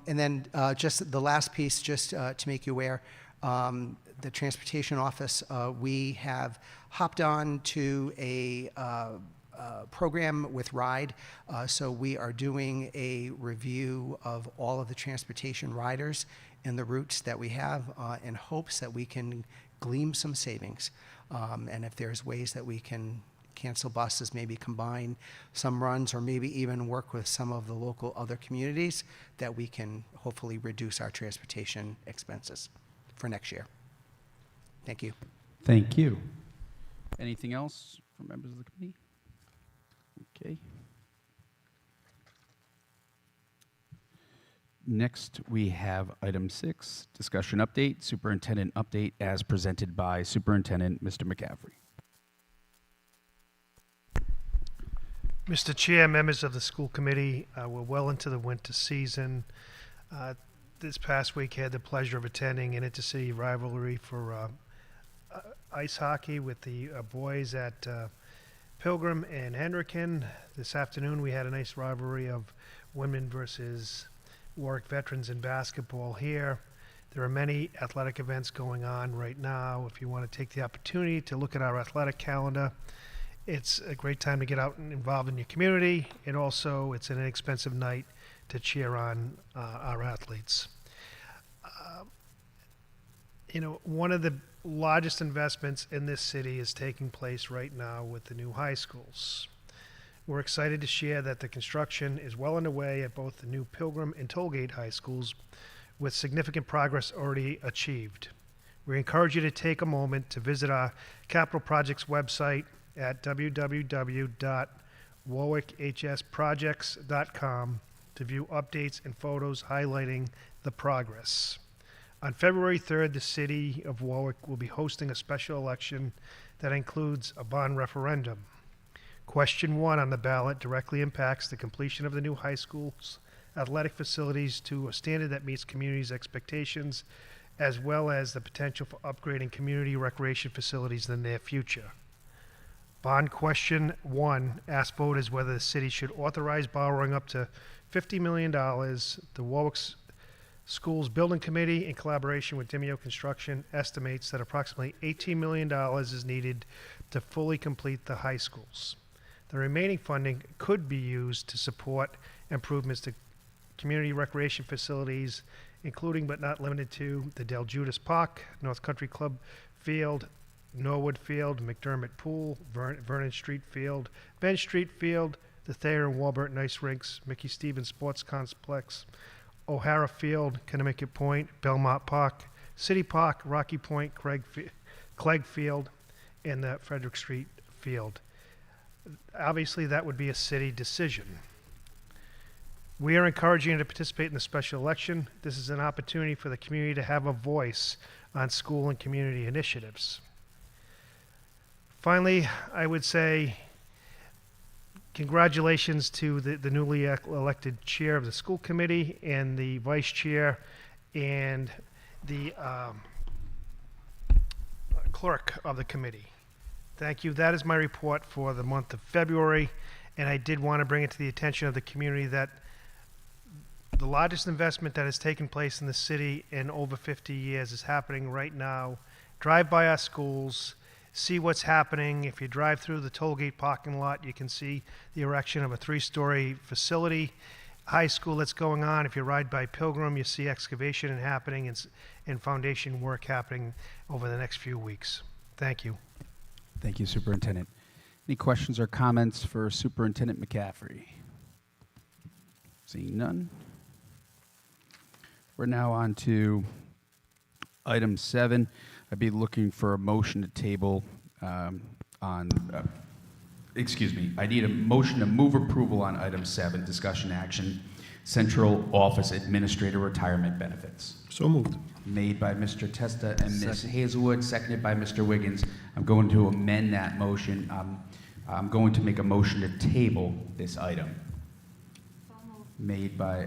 And then just the last piece, just to make you aware, the transportation office, we have hopped on to a program with RIDE. So we are doing a review of all of the transportation riders and the routes that we have in hopes that we can glean some savings. And if there's ways that we can cancel buses, maybe combine some runs, or maybe even work with some of the local other communities, that we can hopefully reduce our transportation expenses for next year. Thank you. Thank you. Anything else from members of the committee? Okay. Next, we have item 6, discussion update, superintendent update as presented by Superintendent Mr. McCaffrey. Mr. Chair, members of the school committee, we're well into the winter season. This past week, I had the pleasure of attending an intercity rivalry for ice hockey with the boys at Pilgrim and Hendricken. This afternoon, we had a nice rivalry of women versus Warwick veterans in basketball here. There are many athletic events going on right now. If you want to take the opportunity to look at our athletic calendar, it's a great time to get out and involved in your community, and also it's an inexpensive night to cheer on our athletes. One of the largest investments in this city is taking place right now with the new high schools. We're excited to share that the construction is well underway at both the new Pilgrim and Tollgate high schools, with significant progress already achieved. We encourage you to take a moment to visit our capital projects website at www.warwickhsprojects.com to view updates and photos highlighting the progress. On February 3rd, the City of Warwick will be hosting a special election that includes a bond referendum. Question 1 on the ballot directly impacts the completion of the new high school's athletic facilities to a standard that meets community's expectations, as well as the potential for upgrading community recreation facilities in the near future. Bond question 1 asks voters whether the city should authorize borrowing up to $50 million. The Warwick Schools Building Committee, in collaboration with Dimeo Construction, estimates that approximately $18 million is needed to fully complete the high schools. The remaining funding could be used to support improvements to community recreation facilities, including but not limited to the Del Judas Park, North Country Club Field, Norwood Field, McDermott Pool, Vernon Street Field, Bench Street Field, the Thayer and Warburton Ice Rinks, Mickey Stevens Sports Complex, O'Hara Field, Connecticut Point, Belmont Park, City Park, Rocky Point, Clegg Field, and the Frederick Street Field. Obviously, that would be a city decision. We are encouraging you to participate in the special election. This is an opportunity for the community to have a voice on school and community initiatives. Finally, I would say congratulations to the newly elected chair of the school committee and the vice chair and the clerk of the committee. Thank you. That is my report for the month of February, and I did want to bring it to the attention of the community that the largest investment that has taken place in the city in over 50 years is happening right now. Drive by our schools, see what's happening. If you drive through the Tollgate parking lot, you can see the erection of a 3-story facility, high school that's going on. If you ride by Pilgrim, you see excavation happening and foundation work happening over the next few weeks. Thank you. Thank you, Superintendent. Any questions or comments for Superintendent McCaffrey? Seeing none. We're now on to item 7. I'd be looking for a motion to table I need a motion to move approval on item 7, discussion action, Central Office Administrator Retirement Benefits. So moved. Made by Mr. Testa and Ms. Hazelwood, seconded by Mr. Wiggins. I'm going to amend that motion. I'm going to make a motion to table this item. Made by,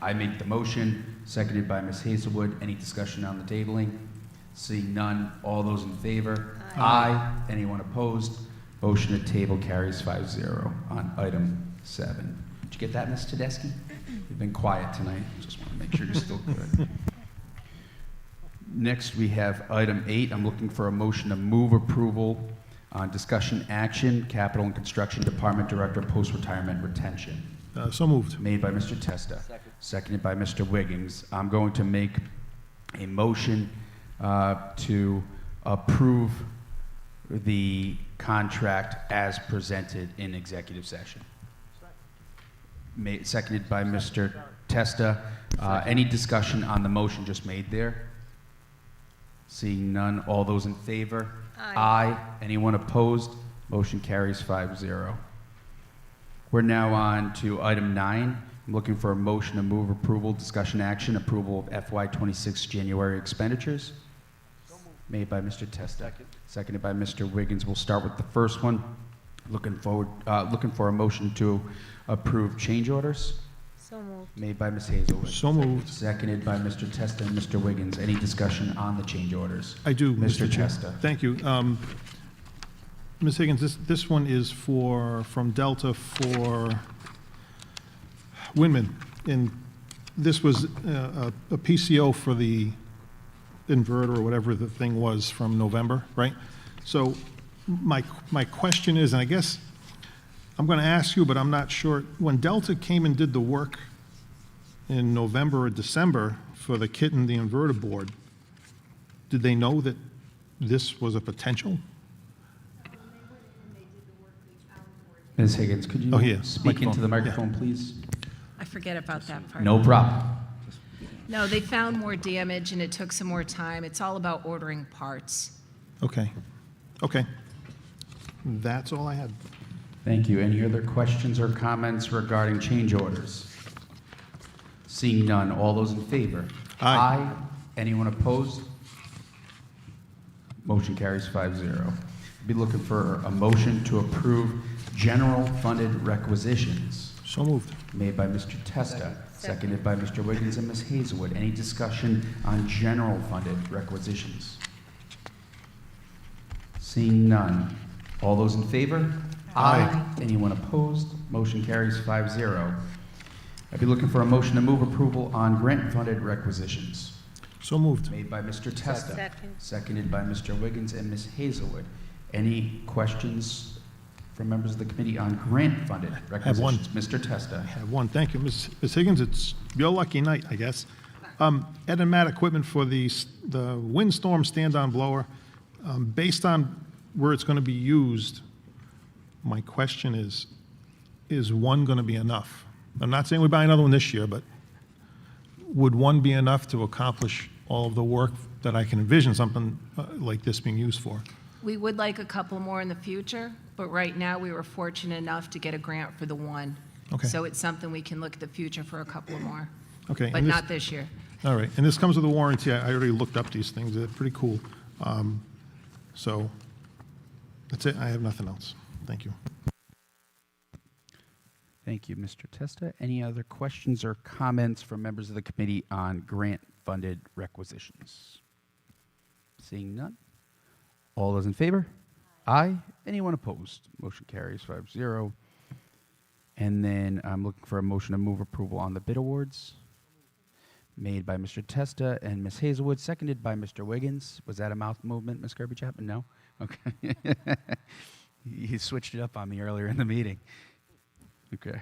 I make the motion, seconded by Ms. Hazelwood. Any discussion on the tabling? Seeing none, all those in favor? Aye. Anyone opposed? Motion to table carries 5-0 on item 7. Did you get that, Ms. Tedeschi? You've been quiet tonight. Just want to make sure you're still good. Next, we have item 8. I'm looking for a motion to move approval on discussion action, Capital and Construction Department Director, Post-Retirement Retention. So moved. Made by Mr. Testa. Seconded by Mr. Wiggins. I'm going to make a motion to approve the contract as presented in executive session. Seconded by Mr. Testa. Any discussion on the motion just made there? Seeing none, all those in favor? Aye. Anyone opposed? Motion carries 5-0. We're now on to item 9. I'm looking for a motion to move approval, discussion action, approval of FY26 January expenditures. Made by Mr. Testa. Seconded by Mr. Wiggins. We'll start with the first one. Looking for a motion to approve change orders. So moved. Made by Ms. Hazelwood. So moved. Seconded by Mr. Testa and Mr. Wiggins. Any discussion on the change orders? I do, Mr. Chair. Testa. Thank you. Ms. Higgins, this one is from Delta for Windman. And this was a PCO for the inverter or whatever the thing was from November, right? So my question is, and I guess I'm going to ask you, but I'm not sure, when Delta came and did the work in November or December for the kit and the inverter board, did they know that this was a potential? Ms. Higgins, could you speak into the Microphone. microphone, please? I forget about that part. No problem. No, they found more damage and it took some more time. It's all about ordering parts. Okay. Okay. That's all I had. Thank you. Any other questions or comments regarding change orders? Seeing none, all those in favor? Aye. Anyone opposed? Motion carries 5-0. Be looking for a motion to approve general funded requisitions. So moved. Made by Mr. Testa, seconded by Mr. Wiggins and Ms. Hazelwood. Any discussion on general funded requisitions? Seeing none. All those in favor? Aye. Anyone opposed? Motion carries 5-0. I'd be looking for a motion to move approval on grant-funded requisitions. So moved. Made by Mr. Testa. Second. Seconded by Mr. Wiggins and Ms. Hazelwood. Any questions from members of the committee on grant-funded have one. requisitions? Mr. Testa. I have one. Thank you. Ms. Higgins, it's your lucky night, I guess. Ed and Matt equipment for the windstorm stand-on blower. Based on where it's going to be used, my question is one going to be enough? I'm not saying we buy another one this year, but would one be enough to accomplish all of the work that I can envision something like this being used for? We would like a couple more in the future, but right now we were fortunate enough to get a grant for the one. Okay. So it's something we can look at the future for a couple more, Okay. but and not this year. All right. And this comes with a warranty. I already looked up these things. They're pretty cool. So that's it. I have nothing else. Thank you. Thank you, Mr. Testa. Any other questions or comments from members of the committee on grant-funded requisitions? Seeing none. All those in favor? Aye. Anyone opposed? Motion carries 5-0. And then I'm looking for a motion to move approval on the bid awards. Made by Mr. Testa and Ms. Hazelwood, seconded by Mr. Wiggins. Was that a mouth movement, Ms. Kirby-Chapman? No? Okay. You switched it up on me earlier in the meeting. Okay.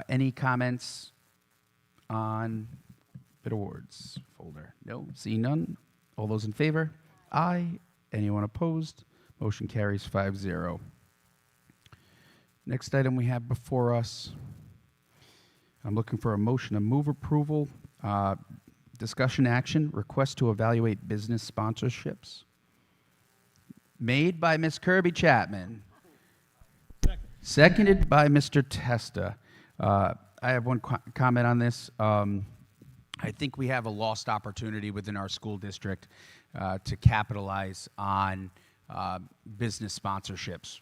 Any comments on bid awards folder? No. Seeing none. All those in favor? Aye. Anyone opposed? Motion carries 5-0. Next item we have before us, I'm looking for a motion to move approval, discussion action, request to evaluate business sponsorships. Made by Ms. Kirby-Chapman. Seconded by Mr. Testa. I have one comment on this. I think we have a lost opportunity within our school district to capitalize on business sponsorships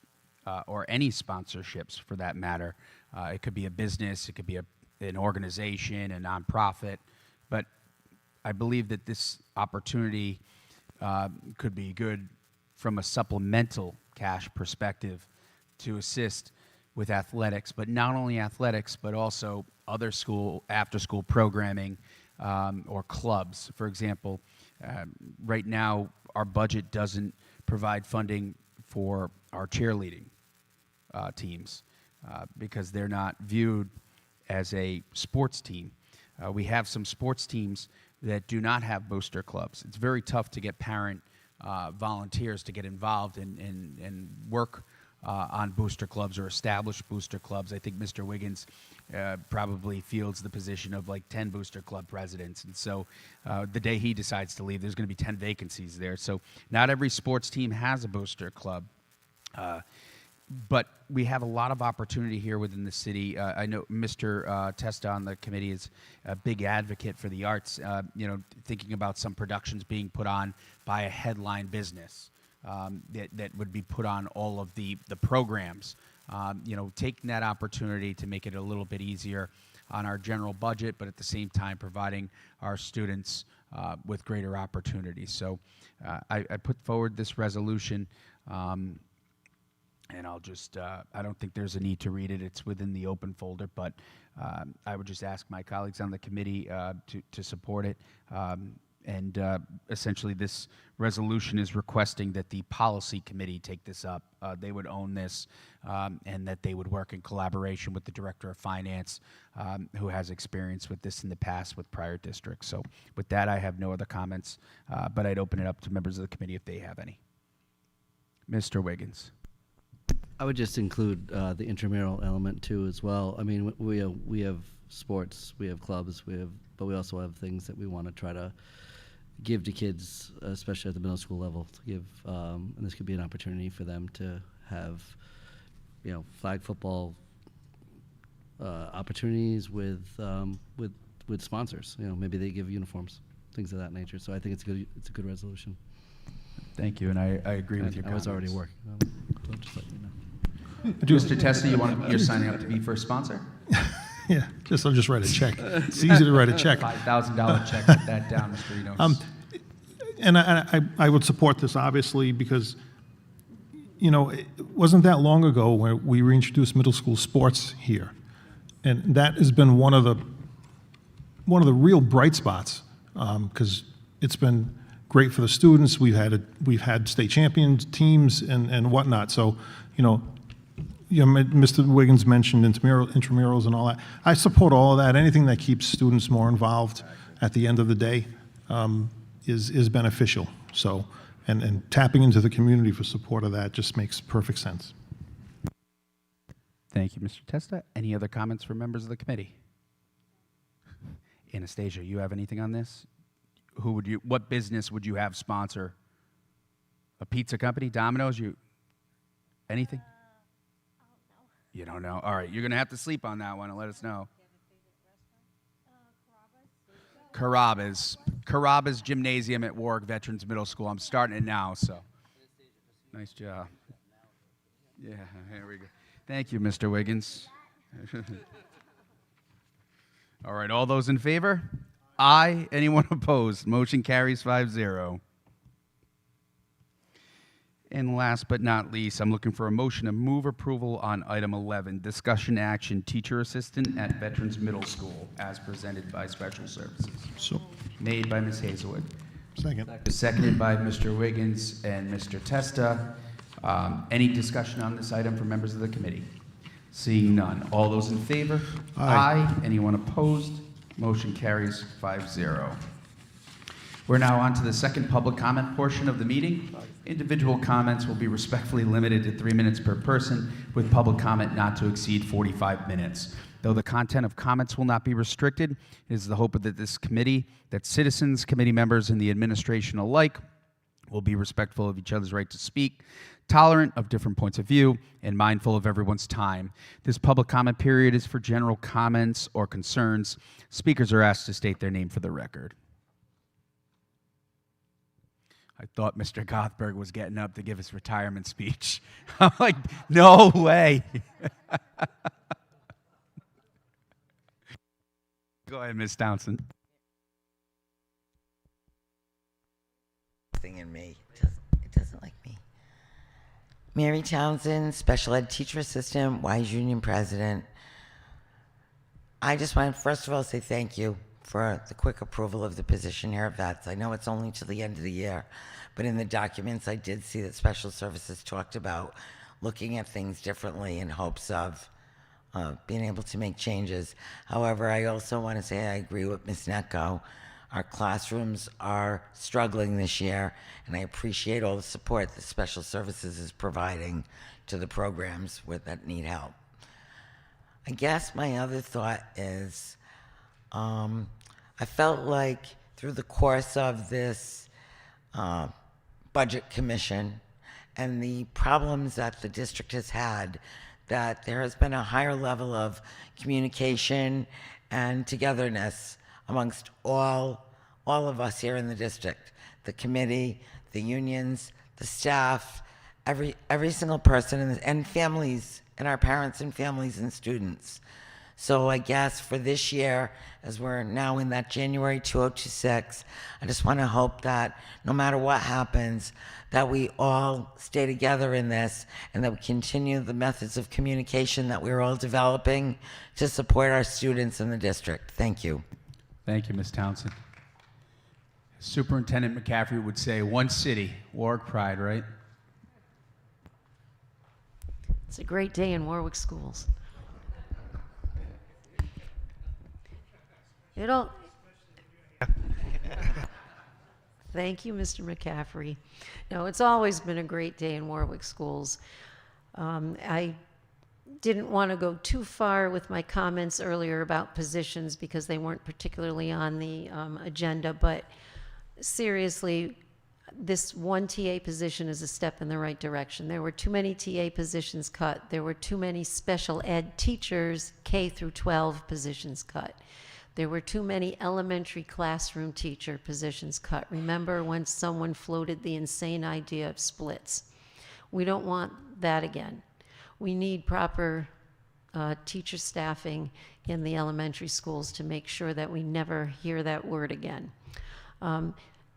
or any sponsorships for that matter. It could be a business, it could be an organization, a nonprofit, but I believe that this opportunity could be good from a supplemental cash perspective to assist with athletics, but not only athletics, but also other after-school programming or clubs. For example, right now our budget doesn't provide funding for our cheerleading teams because they're not viewed as a sports team. We have some sports teams that do not have booster clubs. It's very tough to get parent volunteers to get involved and work on booster clubs or establish booster clubs. I think Mr. Wiggins probably fields the position of like 10 booster club presidents. And so the day he decides to leave, there's going to be 10 vacancies there. So not every sports team has a booster club. But we have a lot of opportunity here within the city. I know Mr. Testa on the committee is a big advocate for the arts, thinking about some productions being put on by a headline business that would be put on all of the programs. Taking that opportunity to make it a little bit easier on our general budget, but at the same time providing our students with greater opportunities. So I put forward this resolution. And I'll just, I don't think there's a need to read it. It's within the open folder, but I would just ask my colleagues on the committee to support it. Essentially, this resolution is requesting that the policy committee take this up. They would own this, and that they would work in collaboration with the director of finance, who has experience with this in the past with prior districts. So with that, I have no other comments, but I'd open it up to members of the committee if they have any. Mr. Wiggins. I would just include the intramural element too as well. I mean, we have sports, we have clubs, but we also have things that we want to try to give to kids, especially at the middle school level. To give, and this could be an opportunity for them to have, flag football opportunities with sponsors. Maybe they give uniforms, things of that nature. So I think it's a good resolution. Thank you, and I agree with your I was already comments. working on it, so just let you know. Mr. Testa, you're signing up to be first sponsor? Yeah, I'll just write a check. It's easy to write a check. $5,000 check. Put that down, Mr. Enos. And I would support this, obviously, because, it wasn't that long ago when we reintroduced middle school sports here. And that has been one of the real bright spots, because it's been great for the students. We've had state champion teams and whatnot. So, Mr. Wiggins mentioned intramurals and all that. I support all of that. Anything that keeps students more involved at the end of the day is beneficial. So, and tapping into the community for support of that just makes perfect sense. Thank you, Mr. Testa. Any other comments from members of the committee? Anastasia, you have anything on this? What business would you have sponsor? A pizza company, Domino's? Anything? You don't know? All right, you're going to have to sleep on that one and let us know. Carrabba's Gymnasium at Warwick Veterans Middle School. I'm starting it now, so. Nice job. Yeah, here we go. Thank you, Mr. Wiggins. All right, all those in favor? Aye. Anyone opposed? Motion carries 5-0. And last but not least, I'm looking for a motion to move approval on item 11, discussion action, teacher assistant at Veterans Middle School, as presented by Special Services. So, Made by Ms. Hazelwood. second. Seconded by Mr. Wiggins and Mr. Testa. Any discussion on this item from members of the committee? Seeing none. All those in favor? Aye. Anyone opposed? Motion carries 5-0. We're now on to the second public comment portion of the meeting. Individual comments will be respectfully limited to 3 minutes per person, with public comment not to exceed 45 minutes. Though the content of comments will not be restricted, it is the hope of this committee that citizens, committee members, and the administration alike will be respectful of each other's right to speak, tolerant of different points of view, and mindful of everyone's time. This public comment period is for general comments or concerns. Speakers are asked to state their name for the record. I thought Mr. Gothberg was getting up to give his retirement speech. I'm like, no way. Go ahead, Ms. Townsend. Thing in me. It doesn't like me. Mary Townsend, special ed teacher assistant, Wise Union president. I just want to first of all say thank you for the quick approval of the position here at VETS. I know it's only to the end of the year, but in the documents I did see that Special Services talked about looking at things differently in hopes of being able to make changes. However, I also want to say I agree with Ms. Netko. Our classrooms are struggling this year, and I appreciate all the support that Special Services is providing to the programs that need help. I guess my other thought is I felt like through the course of this budget commission and the problems that the district has had, that there has been a higher level of communication and togetherness amongst all of us here in the district, the committee, the unions, the staff, every single person, and families, and our parents and families and students. So I guess for this year, as we're now in that January 2026, I just want to hope that no matter what happens, that we all stay together in this and that we continue the methods of communication that we're all developing to support our students in the district. Thank you. Thank you, Ms. Townsend. Superintendent McCaffrey would say, one city, Warwick pride, right? It's a great day in Warwick schools. Thank you, Mr. McCaffrey. No, it's always been a great day in Warwick schools. I didn't want to go too far with my comments earlier about positions because they weren't particularly on the agenda, but seriously, this one TA position is a step in the right direction. There were too many TA positions cut. There were too many special ed teachers, K through 12 positions cut. There were too many elementary classroom teacher positions cut. Remember when someone floated the insane idea of splits? We don't want that again. We need proper teacher staffing in the elementary schools to make sure that we never hear that word again.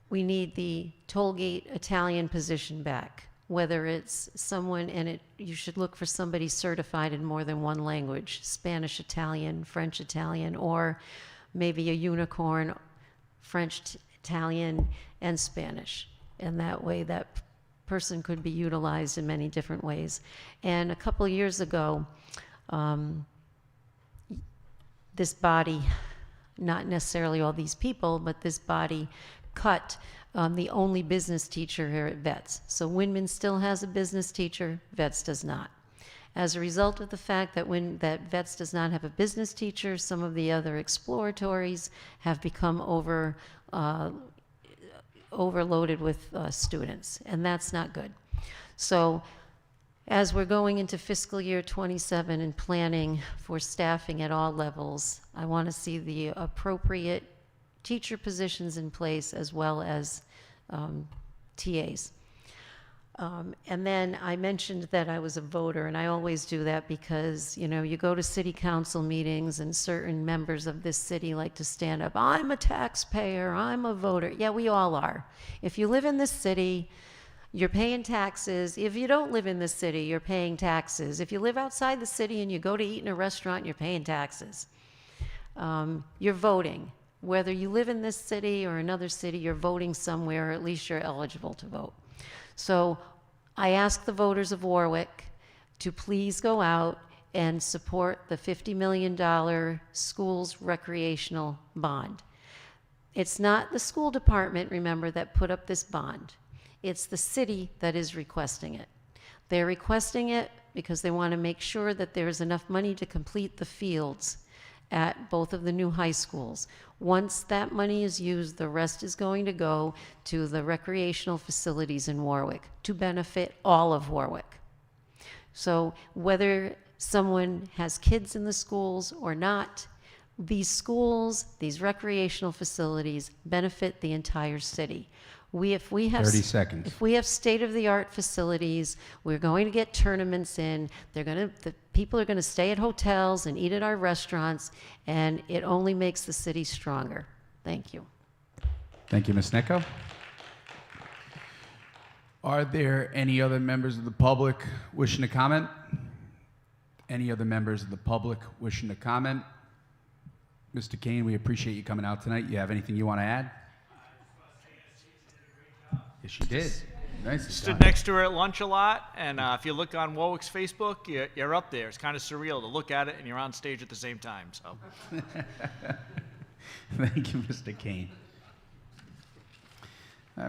We need the Tollgate Italian position back, whether it's someone, and you should look for somebody certified in more than one language, Spanish, Italian, French, Italian, or maybe a unicorn, French, Italian, and Spanish. And that way that person could be utilized in many different ways. And a couple years ago, this body, not necessarily all these people, but this body cut the only business teacher here at VETS. So Windman still has a business teacher, VETS does not. As a result of the fact that VETS does not have a business teacher, some of the other exploratories have become overloaded with students, and that's not good. So as we're going into fiscal year 27 and planning for staffing at all levels, I want to see the appropriate teacher positions in place as well as TAs. And then I mentioned that I was a voter, and I always do that because, you know, you go to city council meetings and certain members of this city like to stand up, I'm a taxpayer, I'm a voter. Yeah, we all are. If you live in this city, you're paying taxes. If you don't live in this city, you're paying taxes. If you live outside the city and you go to eat in a restaurant, you're paying taxes. You're voting. Whether you live in this city or another city, you're voting somewhere, or at least you're eligible to vote. So I ask the voters of Warwick to please go out and support the $50 million schools recreational bond. It's not the school department, remember, that put up this bond. It's the city that is requesting it. They're requesting it because they want to make sure that there's enough money to complete the fields at both of the new high schools. Once that money is used, the rest is going to go to the recreational facilities in Warwick to benefit all of Warwick. So whether someone has kids in the schools or not, these schools, these recreational facilities benefit the entire city. If we have 30 seconds. If we have state-of-the-art facilities, we're going to get tournaments in. The people are going to stay at hotels and eat at our restaurants, and it only makes the city stronger. Thank you. Thank you, Ms. Necco. Are there any other members of the public wishing to comment? Any other members of the public wishing to comment? Mr. Kane, we appreciate you coming out tonight. You have anything you want to add? Yes, you did. Nice. Stood next to her at lunch a lot, and if you look on Warwick's Facebook, you're up there. It's kind of surreal to look at it, and you're on stage at the same time. So, Thank you, Mr. Kane.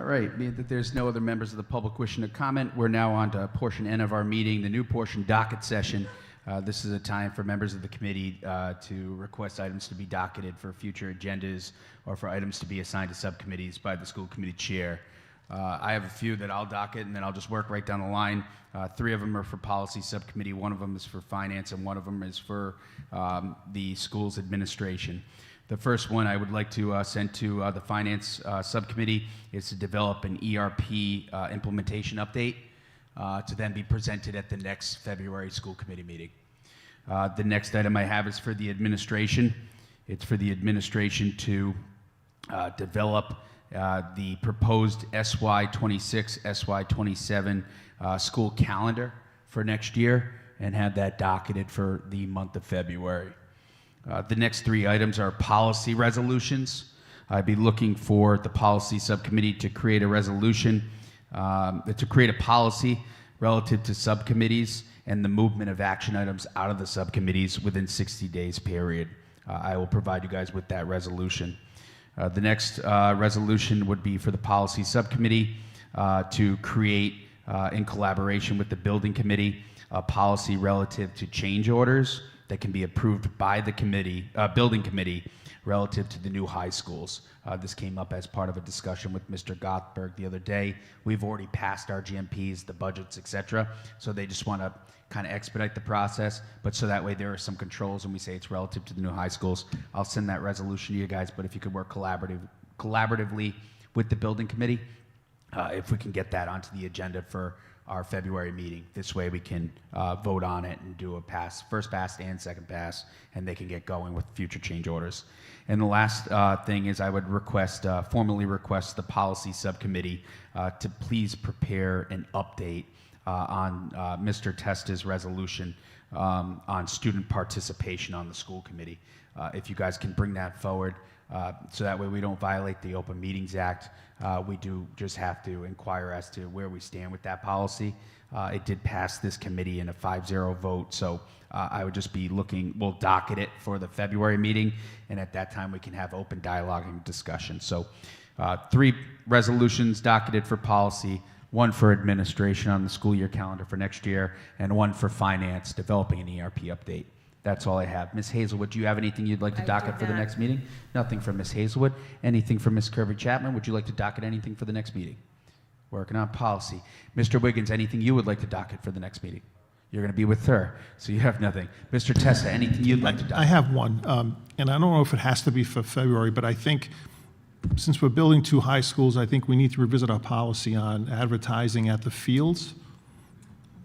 right, being that there's no other members of the public wishing to comment, we're now on to portion N of our meeting, the new portion docket session. This is a time for members of the committee to request items to be docketed for future agendas or for items to be assigned to subcommittees by the school committee chair. I have a few that I'll docket, and then I'll just work right down the line. 3 of them are for policy subcommittee, 1 of them is for finance, and 1 of them is for the school's administration. The first one I would like to send to the finance subcommittee is to develop an ERP implementation update to then be presented at the next February school committee meeting. The next item I have is for the administration. It's for the administration to develop the proposed SY26, SY27 school calendar for next year and have that docketed for the month of February. The next 3 items are policy resolutions. I'd be looking for the policy subcommittee to create a resolution, to create a policy relative to subcommittees and the movement of action items out of the subcommittees within 60 days period. I will provide you guys with that resolution. The next resolution would be for the policy subcommittee to create, in collaboration with the building committee, a policy relative to change orders that can be approved by the building committee relative to the new high schools. This came up as part of a discussion with Mr. Gothberg the other day. We've already passed our GMPs, the budgets, etc. So they just want to kind of expedite the process, but so that way there are some controls when we say it's relative to the new high schools. I'll send that resolution to you guys, but if you could work collaboratively with the building committee, if we can get that onto the agenda for our February meeting. This way we can vote on it and do a first pass and second pass, and they can get going with future change orders. And the last thing is I would formally request the policy subcommittee to please prepare an update on Mr. Testa's resolution on student participation on the school committee. If you guys can bring that forward, so that way we don't violate the Open Meetings Act. We do just have to inquire as to where we stand with that policy. It did pass this committee in a 5-0 vote, so I would just be we'll docket it for the February meeting, and at that time we can have open dialogue and discussion. So 3 resolutions docketed for policy, 1 for administration on the school year calendar for next year, and 1 for finance, developing an ERP update. That's all I have. Ms. Hazelwood, do you have anything you'd like to docket for the next meeting? Nothing from Ms. Hazelwood. Anything from Ms. Kirby-Chapman? Would you like to docket anything for the next meeting? Working on policy. Mr. Wiggins, anything you would like to docket for the next meeting? You're going to be with her, so you have nothing. Mr. Testa, anything you'd like to docket? I have one, and I don't know if it has to be for February, but I think since we're building 2 high schools, I think we need to revisit our policy on advertising at the fields,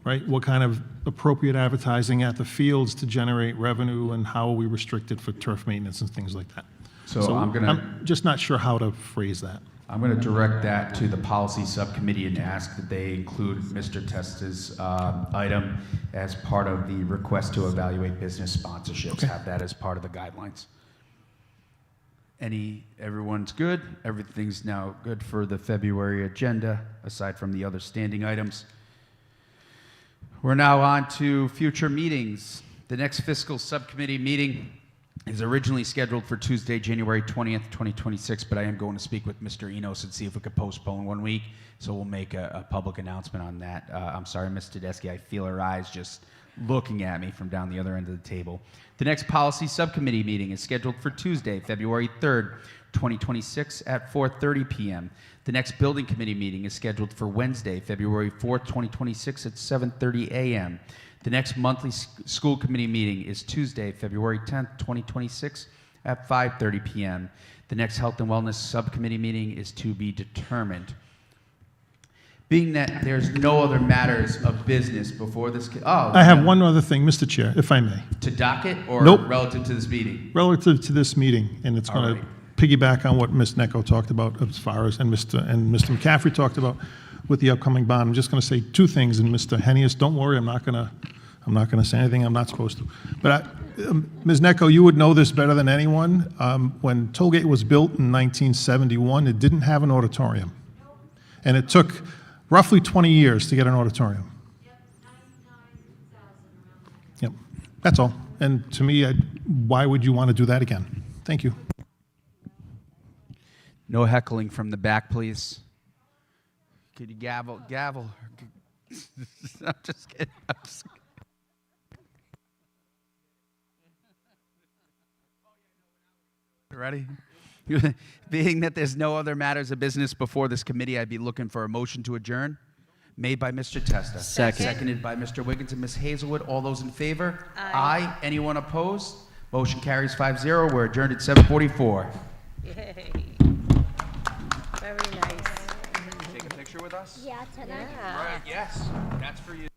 right? What kind of appropriate advertising at the fields to generate revenue, and how are we restricted for turf maintenance and things like that? So I'm just not sure how to phrase that. I'm going to direct that to the policy subcommittee and ask that they include Mr. Testa's item as part of the request to evaluate business sponsorships. Okay. Have that as part of the guidelines. Everyone's good? Everything's now good for the February agenda, aside from the other standing items. We're now on to future meetings. The next fiscal subcommittee meeting is originally scheduled for Tuesday, January 20th, 2026, but I am going to speak with Mr. Enos and see if we could postpone 1 week, so we'll make a public announcement on that. I'm sorry, Ms. Tedeschi, I feel her eyes just looking at me from down the other end of the table. The next policy subcommittee meeting is scheduled for Tuesday, February 3rd, 2026 at 4:30 p.m. The next building committee meeting is scheduled for Wednesday, February 4th, 2026 at 7:30 a.m. The next monthly school committee meeting is Tuesday, February 10th, 2026 at 5:30 p.m. The next health and wellness subcommittee meeting is to be determined. Being that there's no other matters of business before this... I have one other thing, Mr. Chair, if I may. To docket or Nope. relative to this meeting? Relative to this meeting, and it's going to piggyback on what Ms. Necco talked about as far as, and Mr. McCaffrey talked about with the upcoming bond. I'm just going to say 2 things, and Mr. Hennius, don't worry, I'm not going to say anything I'm not supposed to. But Ms. Necco, you would know this better than anyone. When Tollgate was built in 1971, it didn't have an auditorium, and it took roughly 20 years to get an auditorium. Yep, that's all. And to me, why would you want to do that again? Thank you. No heckling from the back, please. Could you gavel? I'm just kidding. Ready? Being that there's no other matters of business before this committee, I'd be looking for a motion to adjourn. Made by Mr. Testa. Second. Seconded by Mr. Wiggins and Ms. Hazelwood. All those in favor? Aye. Anyone opposed? Motion carries 5-0. We're adjourned at 7:44. Yay. Very nice. Take a picture with us? Yeah, tonight. All right, yes. That's for you.